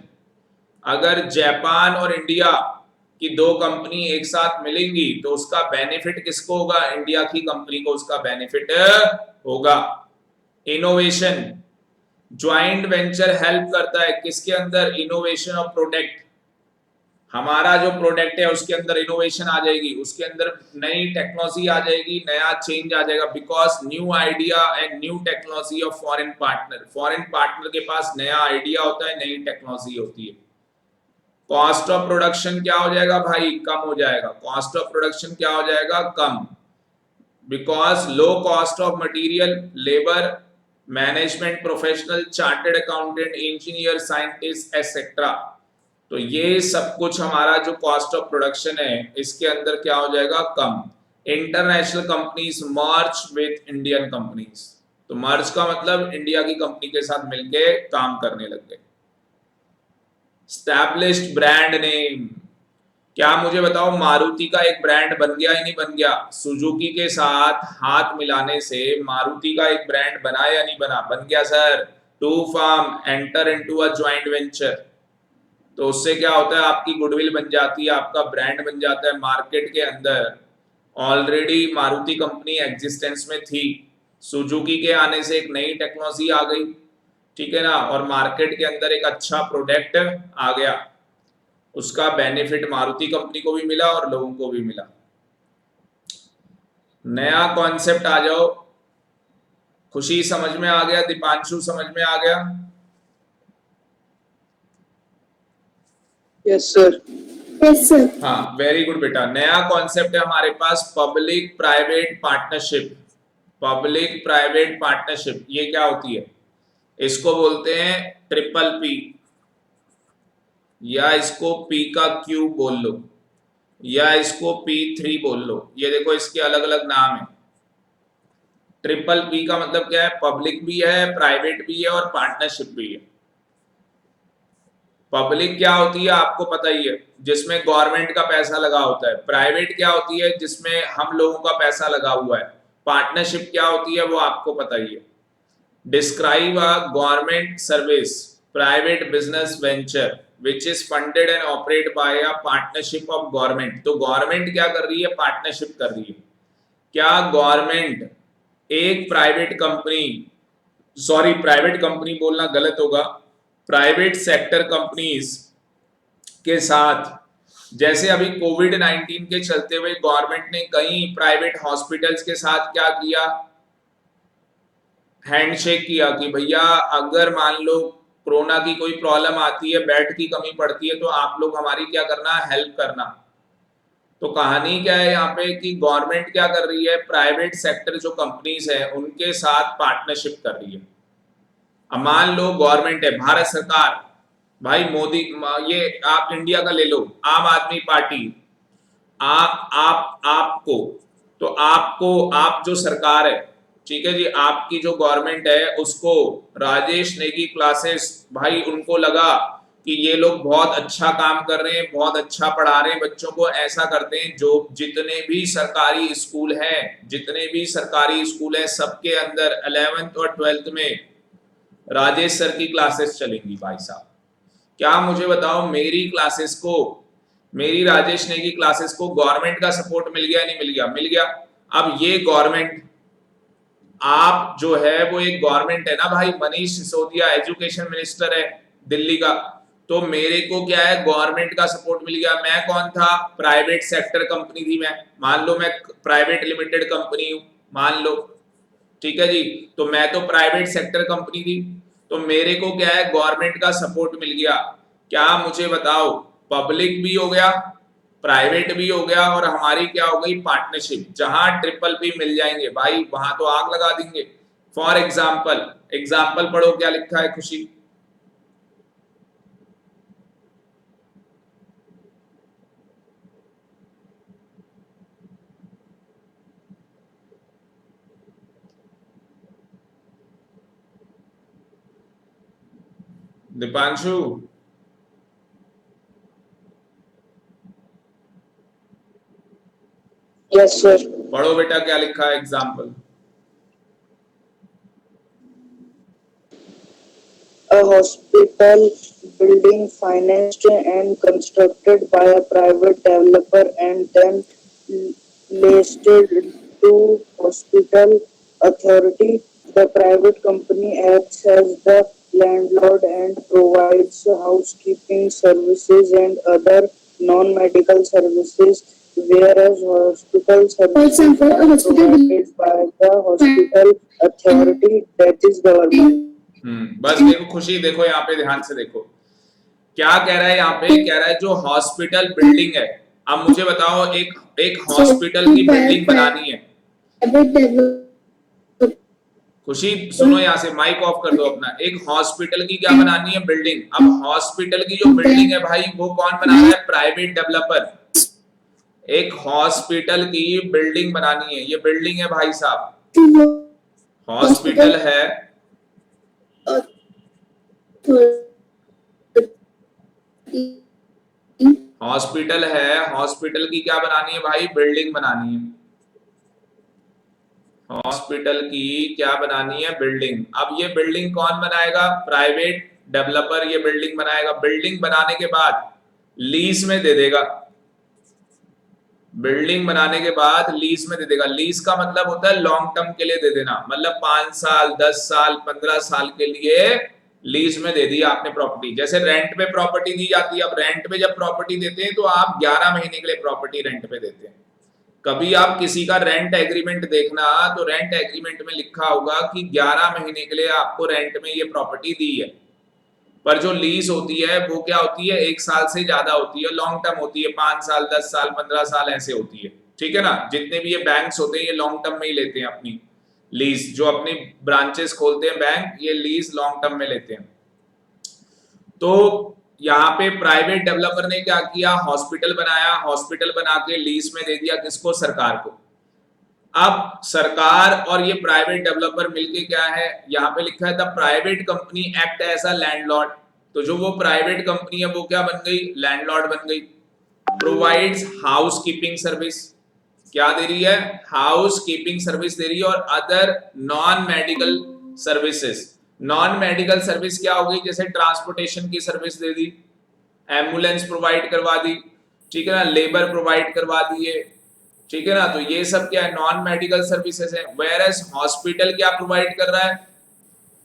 अगर जापान और इंडिया की दो कंपनी एक साथ मिलेंगी तो उसका बेनिफिट किसको होगा, इंडिया की कंपनी को उसका बेनिफिट होगा। इनोवेशन, ज्वाइंट वेंचर हेल्प करता है किसके अंदर, इनोवेशन ऑफ प्रोडक्ट। हमारा जो प्रोडक्ट है उसके अंदर इनोवेशन आ जाएगी, उसके अंदर नई टेक्नोलॉजी आ जाएगी, नया चेंज आ जाएगा, because new idea and new technology of foreign partner. Foreign partner के पास नया आइडिया होता है, नई टेक्नोलॉजी होती है। कॉस्ट ऑफ प्रोडक्शन क्या हो जाएगा भाई, कम हो जाएगा। कॉस्ट ऑफ प्रोडक्शन क्या हो जाएगा, कम, because low cost of material, labour, management professional, chartered accountant, engineer, scientist etcetera. तो ये सब कुछ हमारा जो कॉस्ट ऑफ प्रोडक्शन है इसके अंदर क्या हो जाएगा, कम। International companies merge with Indian companies. तो मर्ज का मतलब इंडिया की कंपनी के साथ मिलके काम करने लग गए। स्टैब्लिश्ड ब्रांड नेम, क्या मुझे बताओ, मारुति का एक ब्रांड बन गया ही नहीं बन गया? सुजुकी के साथ हाथ मिलाने से मारुति का एक ब्रांड बना या नहीं बना, बन गया sir. Two firm enter into a joint venture, तो उससे क्या होता है, आपकी गुडविल बन जाती है, आपका ब्रांड बन जाता है मार्केट के अंदर। ऑलरेडी मारुति कंपनी एग्जिस्टेंस में थी, सुजुकी के आने से एक नई टेक्नोलॉजी आ गई, ठीक है ना, और मार्केट के अंदर एक अच्छा प्रोडक्ट आ गया, उसका बेनिफिट मारुति कंपनी को भी मिला और लोगों को भी मिला। नया कॉन्सेप्ट आ जाओ। खुशी समझ में आ गया, दीपांशु समझ में आ गया? Yes sir. Yes, sir. हाँ, वेरी गुड बेटा। नया कॉन्सेप्ट है हमारे पास, public private partnership. Public private partnership ये क्या होती है, इसको बोलते हैं ट्रिपल पी, या इसको पी का क्यूब बोल लो, या इसको P3 बोल लो। ये देखो इसके अलग अलग नाम है। ट्रिपल पी का मतलब क्या है, पब्लिक भी है, प्राइवेट भी है और पार्टनरशिप भी है। पब्लिक क्या होती है आपको पता ही है, जिसमें गवर्नमेंट का पैसा लगा होता है। प्राइवेट क्या होती है, जिसमें हम लोगों का पैसा लगा हुआ है। पार्टनरशिप क्या होती है वो आपको पता ही है। Describe a government service private business venture which is funded and operate by a partnership of government. तो गवर्नमेंट क्या कर रही है, पार्टनरशिप कर रही है। क्या गवर्नमेंट एक private company, sorry private company बोलना गलत होगा, प्राइवेट सेक्टर कंपनीज के साथ, जैसे अभी कोविड-19 के चलते हुए गवर्नमेंट ने कई प्राइवेट हॉस्पिटल्स के साथ क्या किया, हैंडशेक किया कि भैया अगर मान लो कोरोना की कोई प्रॉब्लम आती है, बेड की कमी पड़ती है, तो आप लोग हमारी क्या करना, हेल्प करना। तो कहानी क्या है यहाँ पे कि गवर्नमेंट क्या कर रही है, प्राइवेट सेक्टर जो कंपनीज है उनके साथ पार्टनरशिप कर रही है। अब मान लो गवर्नमेंट है, भारत सरकार, भाई मोदी, ये आप इंडिया का ले लो, आम आदमी पार्टी, आपको, तो आपको, आप जो सरकार है, ठीक है जी, आपकी जो गवर्नमेंट है उसको राजेश नेगी क्लासेस, भाई उनको लगा कि ये लोग बहुत अच्छा काम कर रहे हैं, बहुत अच्छा पढ़ा रहे हैं बच्चों को, ऐसा करते हैं जो जितने भी सरकारी स्कूल हैं सबके अंदर 11th और 12th में राजेश सर की क्लासेस चलेंगी भाई साहब। क्या मुझे बताओ, मेरी राजेश ने की क्लासेस को गवर्नमेंट का सपोर्ट मिल गया नहीं मिल गया? मिल गया। अब ये गवर्नमेंट, आप जो है वो एक गवर्नमेंट है ना भाई, मनीष सिसोदिया एजुकेशन मिनिस्टर है दिल्ली का, तो मेरे को क्या है, गवर्नमेंट का सपोर्ट मिल गया। मैं कौन था? प्राइवेट सेक्टर कंपनी थी मैं, मान लो मैं प्राइवेट लिमिटेड कंपनी हूं, मान लो, ठीक है जी, तो मैं तो प्राइवेट सेक्टर कंपनी थी, तो मेरे को क्या है, गवर्नमेंट का सपोर्ट मिल गया। क्या मुझे बताओ, पब्लिक भी हो गया, प्राइवेट भी हो गया, और हमारी क्या हो गई, पार्टनरशिप। जहां ट्रिपल पी मिल जाएंगे भाई वहां तो आग लगा देंगे। फॉर एग्जाम्पल पढ़ो क्या लिखा है खुशी। Deepanshu, yes sir. पढ़ो बेटा क्या लिखा है example. A hospital building financed and constructed by a private developer and then leased to hospital authority. The private company acts as the landlord and provides housekeeping services and other non-medical services, whereas hospital For services example, a are hospital provided by the hospital authority, that is government. बस देखो खुशी, देखो यहाँ पे ध्यान से देखो क्या कह रहा है, यहाँ पे कह रहा है जो हॉस्पिटल बिल्डिंग है। अब मुझे बताओ, एक हॉस्पिटल की बिल्डिंग बनानी है। खुशी सुनो, यहाँ से माइक ऑफ कर दो अपना। एक हॉस्पिटल की क्या बनानी है, बिल्डिंग। अब हॉस्पिटल की जो बिल्डिंग है भाई, वो कौन बना रहा है, प्राइवेट डेवलपर। एक हॉस्पिटल की बिल्डिंग बनानी है, ये बिल्डिंग है भाई साहब, हॉस्पिटल है, हॉस्पिटल की क्या बनानी है भाई, बिल्डिंग बनानी है। हॉस्पिटल की क्या बनानी है, बिल्डिंग। अब ये बिल्डिंग कौन बनाएगा, प्राइवेट डेवलपर ये बिल्डिंग बनाएगा। बिल्डिंग बनाने के बाद लीज में दे देगा, बिल्डिंग बनाने के बाद लीज में दे देगा। लीज का मतलब होता है लॉन्ग टर्म के लिए दे देना, मतलब 5 साल 10 साल 15 साल के लिए लीज में दे दिया आपने प्रॉपर्टी। जैसे रेंट पे प्रॉपर्टी दी जाती है, अब रेंट पे जब प्रॉपर्टी देते हैं तो आप 11 महीने के लिए प्रॉपर्टी रेंट पे देते हैं। कभी आप किसी का रेंट एग्रीमेंट देखना, तो रेंट एग्रीमेंट में लिखा होगा कि 11 महीने के लिए आपको रेंट में ये प्रॉपर्टी दी है। पर जो लीज होती है वो क्या होती है, 1 साल से ज्यादा होती है, लॉन्ग टर्म होती है, 5 साल 10 साल 15 साल ऐसे होती है, ठीक है ना। जितने भी ये बैंक्स होते हैं ये लॉन्ग टर्म में ही लेते हैं अपनी लीज, जो अपनी ब्रांचेस खोलते हैं बैंक, ये लीज लॉन्ग टर्म में लेते हैं। तो यहाँ पे प्राइवेट डेवलपर ने क्या किया, हॉस्पिटल बनाया, हॉस्पिटल बना के लीज में दे दिया किसको, सरकार को। अब सरकार और ये प्राइवेट डेवलपर मिलके क्या है, यहाँ पे लिखा है the private company act as a landlord. तो जो वो प्राइवेट कंपनी है वो क्या बन गई, लैंडलॉर्ड बन गई। प्रोवाइड्स हाउस कीपिंग सर्विस, क्या दे रही है, हाउस कीपिंग सर्विस दे रही है, और other non medical services. Non medical service क्या हो गई, जैसे ट्रांसपोर्टेशन की सर्विस दे दी, एम्बुलेंस प्रोवाइड करवा दी, ठीक है ना, लेबर प्रोवाइड करवा दिए, ठीक है ना। तो ये सब क्या है, नॉन मेडिकल सर्विसेज है। वेयर एज हॉस्पिटल क्या प्रोवाइड कर रहा है,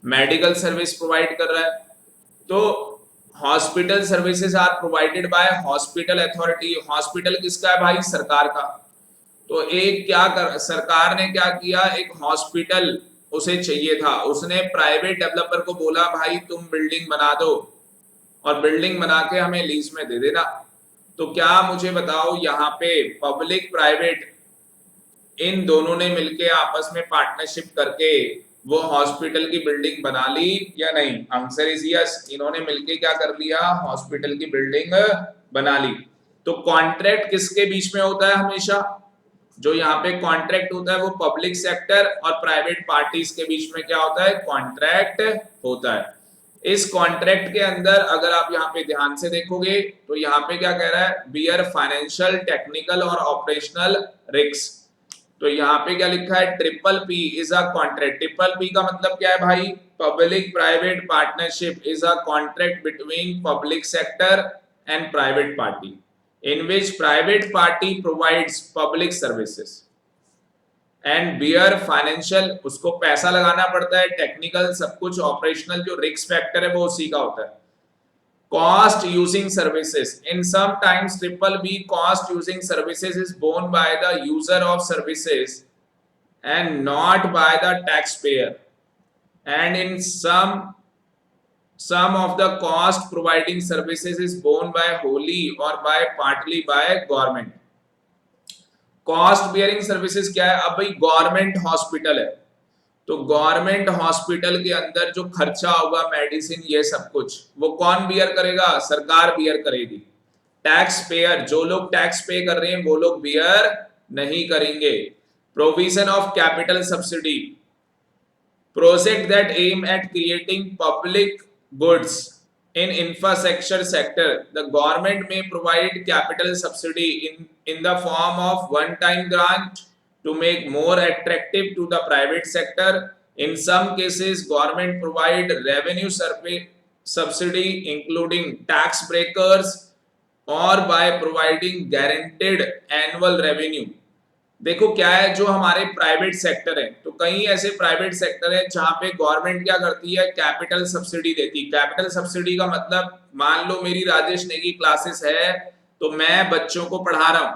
मेडिकल सर्विस प्रोवाइड कर रहा है। तो hospital services are provided by hospital authority. Hospital किसका है भाई, सरकार का। तो एक क्या कर, सरकार ने क्या किया, एक हॉस्पिटल उसे चाहिए था, उसने प्राइवेट डेवलपर को बोला भाई तुम बिल्डिंग बना दो और बिल्डिंग बना के हमें लीज में दे देना। तो क्या मुझे बताओ, यहाँ पे पब्लिक प्राइवेट इन दोनों ने मिलके आपस में पार्टनरशिप करके वो हॉस्पिटल की बिल्डिंग बना ली या नहीं? आंसर इज यस, इन्होंने मिलके क्या कर लिया, हॉस्पिटल की बिल्डिंग बना ली। तो कॉन्ट्रैक्ट किसके बीच में होता है हमेशा, जो यहाँ पे कॉन्ट्रैक्ट होता है वो पब्लिक सेक्टर और प्राइवेट पार्टीज के बीच में क्या होता है, कॉन्ट्रैक्ट होता है। इस कॉन्ट्रैक्ट के अंदर अगर आप यहाँ पे ध्यान से देखोगे तो यहाँ पे क्या कह रहा है, बियर फाइनेंशियल, टेक्निकल और ऑपरेशनल रिस्क। तो यहाँ पे क्या लिखा है, triple P is a contract. Triple P का मतलब क्या है भाई, public private partnership is a contract between public sector and private party in which private party provides public services and bear financial, उसको पैसा लगाना पड़ता है, टेक्निकल सब कुछ, ऑपरेशनल जो रिस्क फैक्टर है वो उसी का होता है। cost using services, in sometimes triple B cost using services is borne by the user of services and not by the taxpayer, and in some of the cost providing services is borne by wholly or by partly by government। Cost bearing services क्या है, अब भाई government hospital है तो government hospital के अंदर जो खर्चा होगा, मेडिसिन ये सब कुछ, वो कौन बियर करेगा, सरकार बियर करेगी। टैक्स पेयर, जो लोग टैक्स पे कर रहे हैं वो लोग बियर नहीं करेंगे। Provision of capital subsidy, project that aim at creating public goods in infrastructure sector, the government may provide capital subsidy in the form of one time grant to make more attractive to the private sector. In some cases government provide revenue subsidy including tax breakers or by providing guaranteed annual revenue। देखो क्या है, जो हमारे private sector है, तो कई ऐसे private sector है जहां पे गवर्नमेंट क्या करती है, कैपिटल सब्सिडी देती है। कैपिटल सब्सिडी का मतलब, मान लो मेरी राजेश ने की क्लासेस है तो मैं बच्चों को पढ़ा रहा हूं,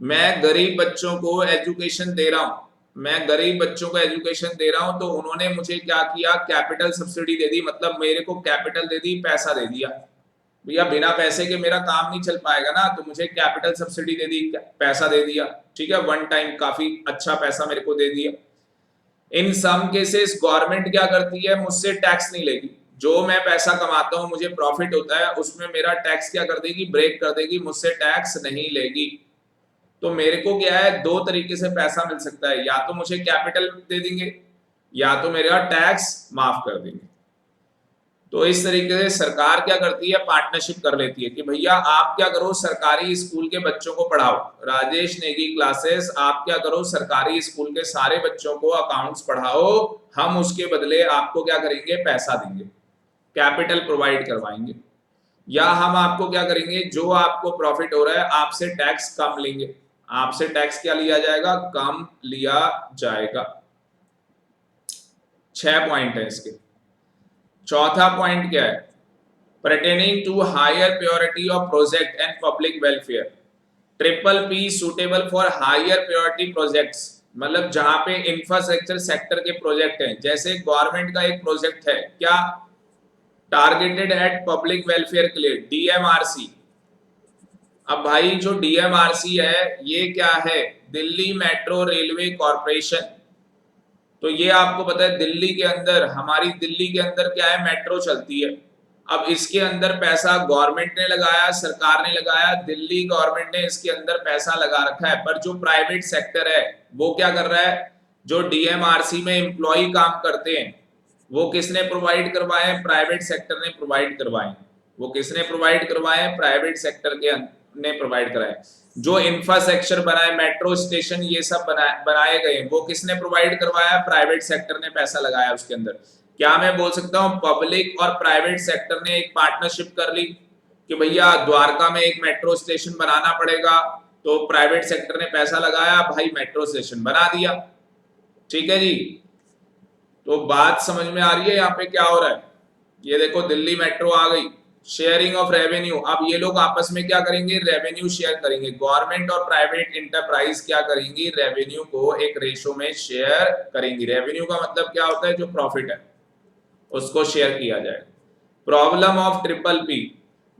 मैं गरीब बच्चों को एजुकेशन दे रहा हूं, मैं गरीब बच्चों को एजुकेशन दे रहा हूं, तो उन्होंने मुझे क्या किया, कैपिटल सब्सिडी दे दी, मतलब मेरे को कैपिटल दे दी, पैसा दे दिया। भैया बिना पैसे के मेरा काम नहीं चल पाएगा ना, तो मुझे कैपिटल सब्सिडी दे दी, पैसा दे दिया, ठीक है, वन टाइम काफी अच्छा पैसा मेरे को दे दिया। इन सम केसेस गवर्नमेंट क्या करती है, मुझसे टैक्स नहीं लेगी, जो मैं पैसा कमाता हूं, मुझे प्रॉफिट होता है, उसमें मेरा टैक्स क्या कर देगी, ब्रेक कर देगी, मुझसे टैक्स नहीं लेगी। तो मेरे को क्या है, दो तरीके से पैसा मिल सकता है, या तो मुझे कैपिटल दे देंगे या तो मेरा टैक्स माफ कर देंगे। तो इस तरीके से सरकार क्या करती है, पार्टनरशिप कर लेती है कि भैया आप क्या करो, सरकारी स्कूल के बच्चों को पढ़ाओ, राजेश नेगी क्लासेस, आप क्या करो, सरकारी स्कूल के सारे बच्चों को अकाउंट्स पढ़ाओ, हम उसके बदले आपको क्या करेंगे, पैसा देंगे, कैपिटल प्रोवाइड करवाएंगे, या हम आपको क्या करेंगे, जो आपको प्रॉफिट हो रहा है आपसे टैक्स कम लेंगे, आपसे टैक्स क्या लिया जाएगा, कम लिया जाएगा। 6 पॉइंट है इसके। चौथा पॉइंट क्या है, pertaining to higher purity of project and public welfare, triple P suitable for higher purity projects, मतलब जहां पे इंफ्रास्ट्रक्चर सेक्टर के प्रोजेक्ट हैं, जैसे गवर्नमेंट का एक प्रोजेक्ट है क्या, टारगेटेड एट पब्लिक वेलफेयर के लिए, डीएमआरसी। अब भाई जो डीएमआरसी है ये क्या है, दिल्ली मेट्रो रेलवे कॉर्पोरेशन। तो ये आपको पता है दिल्ली के अंदर, हमारी दिल्ली के अंदर क्या है, मेट्रो चलती है। अब इसके अंदर पैसा गवर्नमेंट ने लगाया, सरकार ने लगाया, दिल्ली गवर्नमेंट ने इसके अंदर पैसा लगा रखा है, पर जो प्राइवेट सेक्टर है वो क्या कर रहा है, जो डीएमआरसी में एम्प्लॉय काम करते हैं वो किसने प्रोवाइड करवाए, प्राइवेट सेक्टर ने प्रोवाइड करवाए। वो किसने प्रोवाइड करवाए, प्राइवेट सेक्टर के ने प्रोवाइड कराए। जो इंफ्रास्ट्रक्चर बनाए, मेट्रो स्टेशन ये सब बनाए गए, वो किसने प्रोवाइड करवाया, प्राइवेट सेक्टर ने पैसा लगाया उसके अंदर। क्या मैं बोल सकता हूँ पब्लिक और प्राइवेट सेक्टर ने एक पार्टनरशिप कर ली कि भैया द्वारका में एक मेट्रो स्टेशन बनाना पड़ेगा, तो प्राइवेट सेक्टर ने पैसा लगाया, भाई मेट्रो स्टेशन बना दिया, ठीक है जी। तो बात समझ में आ रही है यहाँ पे क्या हो रहा है, ये देखो दिल्ली मेट्रो आ गई, शेयरिंग ऑफ रेवेन्यू। अब ये लोग आपस में क्या करेंगे, रेवेन्यू शेयर करेंगे, गवर्नमेंट और प्राइवेट इंटरप्राइज क्या करेंगी, रेवेन्यू को एक रेशो में शेयर करेंगी। रेवेन्यू का मतलब क्या होता है, जो प्रॉफिट है उसको शेयर किया जाए। Problem of triple P,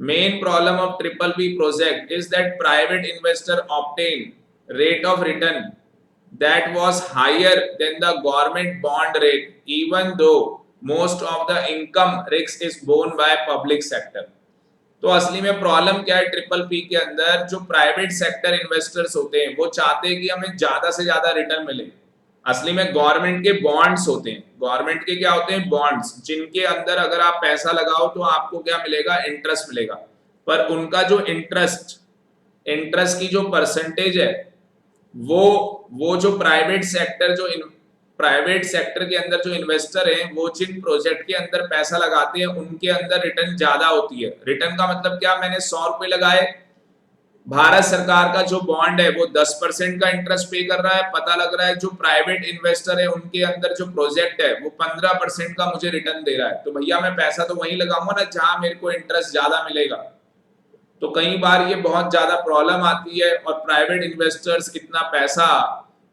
main problem of triple P project is that private investor obtain rate of return that was higher than the government bond rate, even though most of the income risk is borne by public sector। तो असली में problem क्या है triple P के अंदर, जो private sector investors होते हैं वो चाहते हैं कि हमें ज्यादा से ज्यादा रिटर्न मिले। असली में गवर्नमेंट के बॉन्ड्स होते हैं। गवर्नमेंट के क्या होते हैं? बॉन्ड्स, जिनके अंदर अगर आप पैसा लगाओ तो आपको क्या मिलेगा? इंटरेस्ट मिलेगा। पर उनका जो इंटरेस्ट की जो परसेंटेज है वो जो प्राइवेट सेक्टर के अंदर जो इन्वेस्टर हैं वो जिन प्रोजेक्ट के अंदर पैसा लगाते हैं उनके अंदर रिटर्न ज्यादा होती है। रिटर्न का मतलब क्या? मैंने 100 रुपए लगाए, भारत सरकार का जो बॉन्ड है वो 10% का इंटरेस्ट पे कर रहा है, पता लग रहा है जो प्राइवेट इन्वेस्टर है उनके अंदर जो प्रोजेक्ट है वो 15% का मुझे रिटर्न दे रहा है। तो भैया मैं पैसा तो वहीं लगाऊंगा ना जहां मेरे को इंटरेस्ट ज्यादा मिलेगा। तो कई बार ये बहुत ज्यादा प्रॉब्लम आती है और प्राइवेट इन्वेस्टर्स इतना पैसा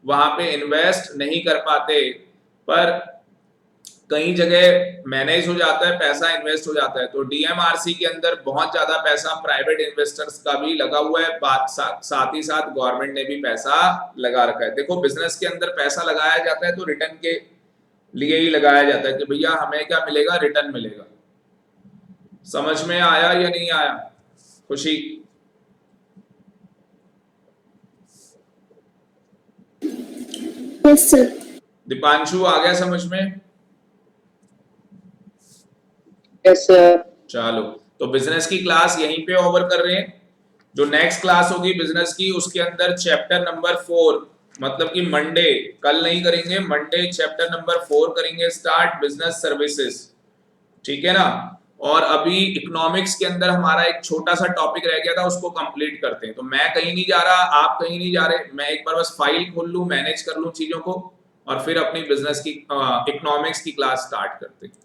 वहां पे इन्वेस्ट नहीं कर पाते, पर कई जगह मैनेज हो जाता है, पैसा इन्वेस्ट हो जाता है। तो डीएमआरसी के अंदर बहुत ज्यादा पैसा प्राइवेट इन्वेस्टर्स का भी लगा हुआ है, साथ ही साथ गवर्नमेंट ने भी पैसा लगा रखा है। देखो बिजनेस के अंदर पैसा लगाया जाता है तो रिटर्न के लिए ही लगाया जाता है कि भैया हमें क्या मिलेगा? रिटर्न मिलेगा। समझ में आया या नहीं आया? खुशी? Yes, sir. दीपांशु आ गया समझ में? Yes sir. चलो, तो बिजनेस की क्लास यहीं पे ओवर कर रहे हैं। जो नेक्स्ट क्लास होगी बिजनेस की उसके अंदर चैप्टर नंबर 4, मतलब कि मंडे, कल नहीं करेंगे, मंडे चैप्टर नंबर 4 करेंगे स्टार्ट, बिजनेस सर्विसेज। ठीक है ना? और अभी इकोनॉमिक्स के अंदर हमारा एक छोटा सा टॉपिक रह गया था, उसको कंप्लीट करते हैं। तो मैं कहीं नहीं जा रहा, आप कहीं नहीं जा रहे, मैं एक बार बस फाइल खोल लूं, मैनेज कर लूं चीजों को, और फिर अपनी बिजनेस की इकोनॉमिक्स की क्लास स्टार्ट करते हैं।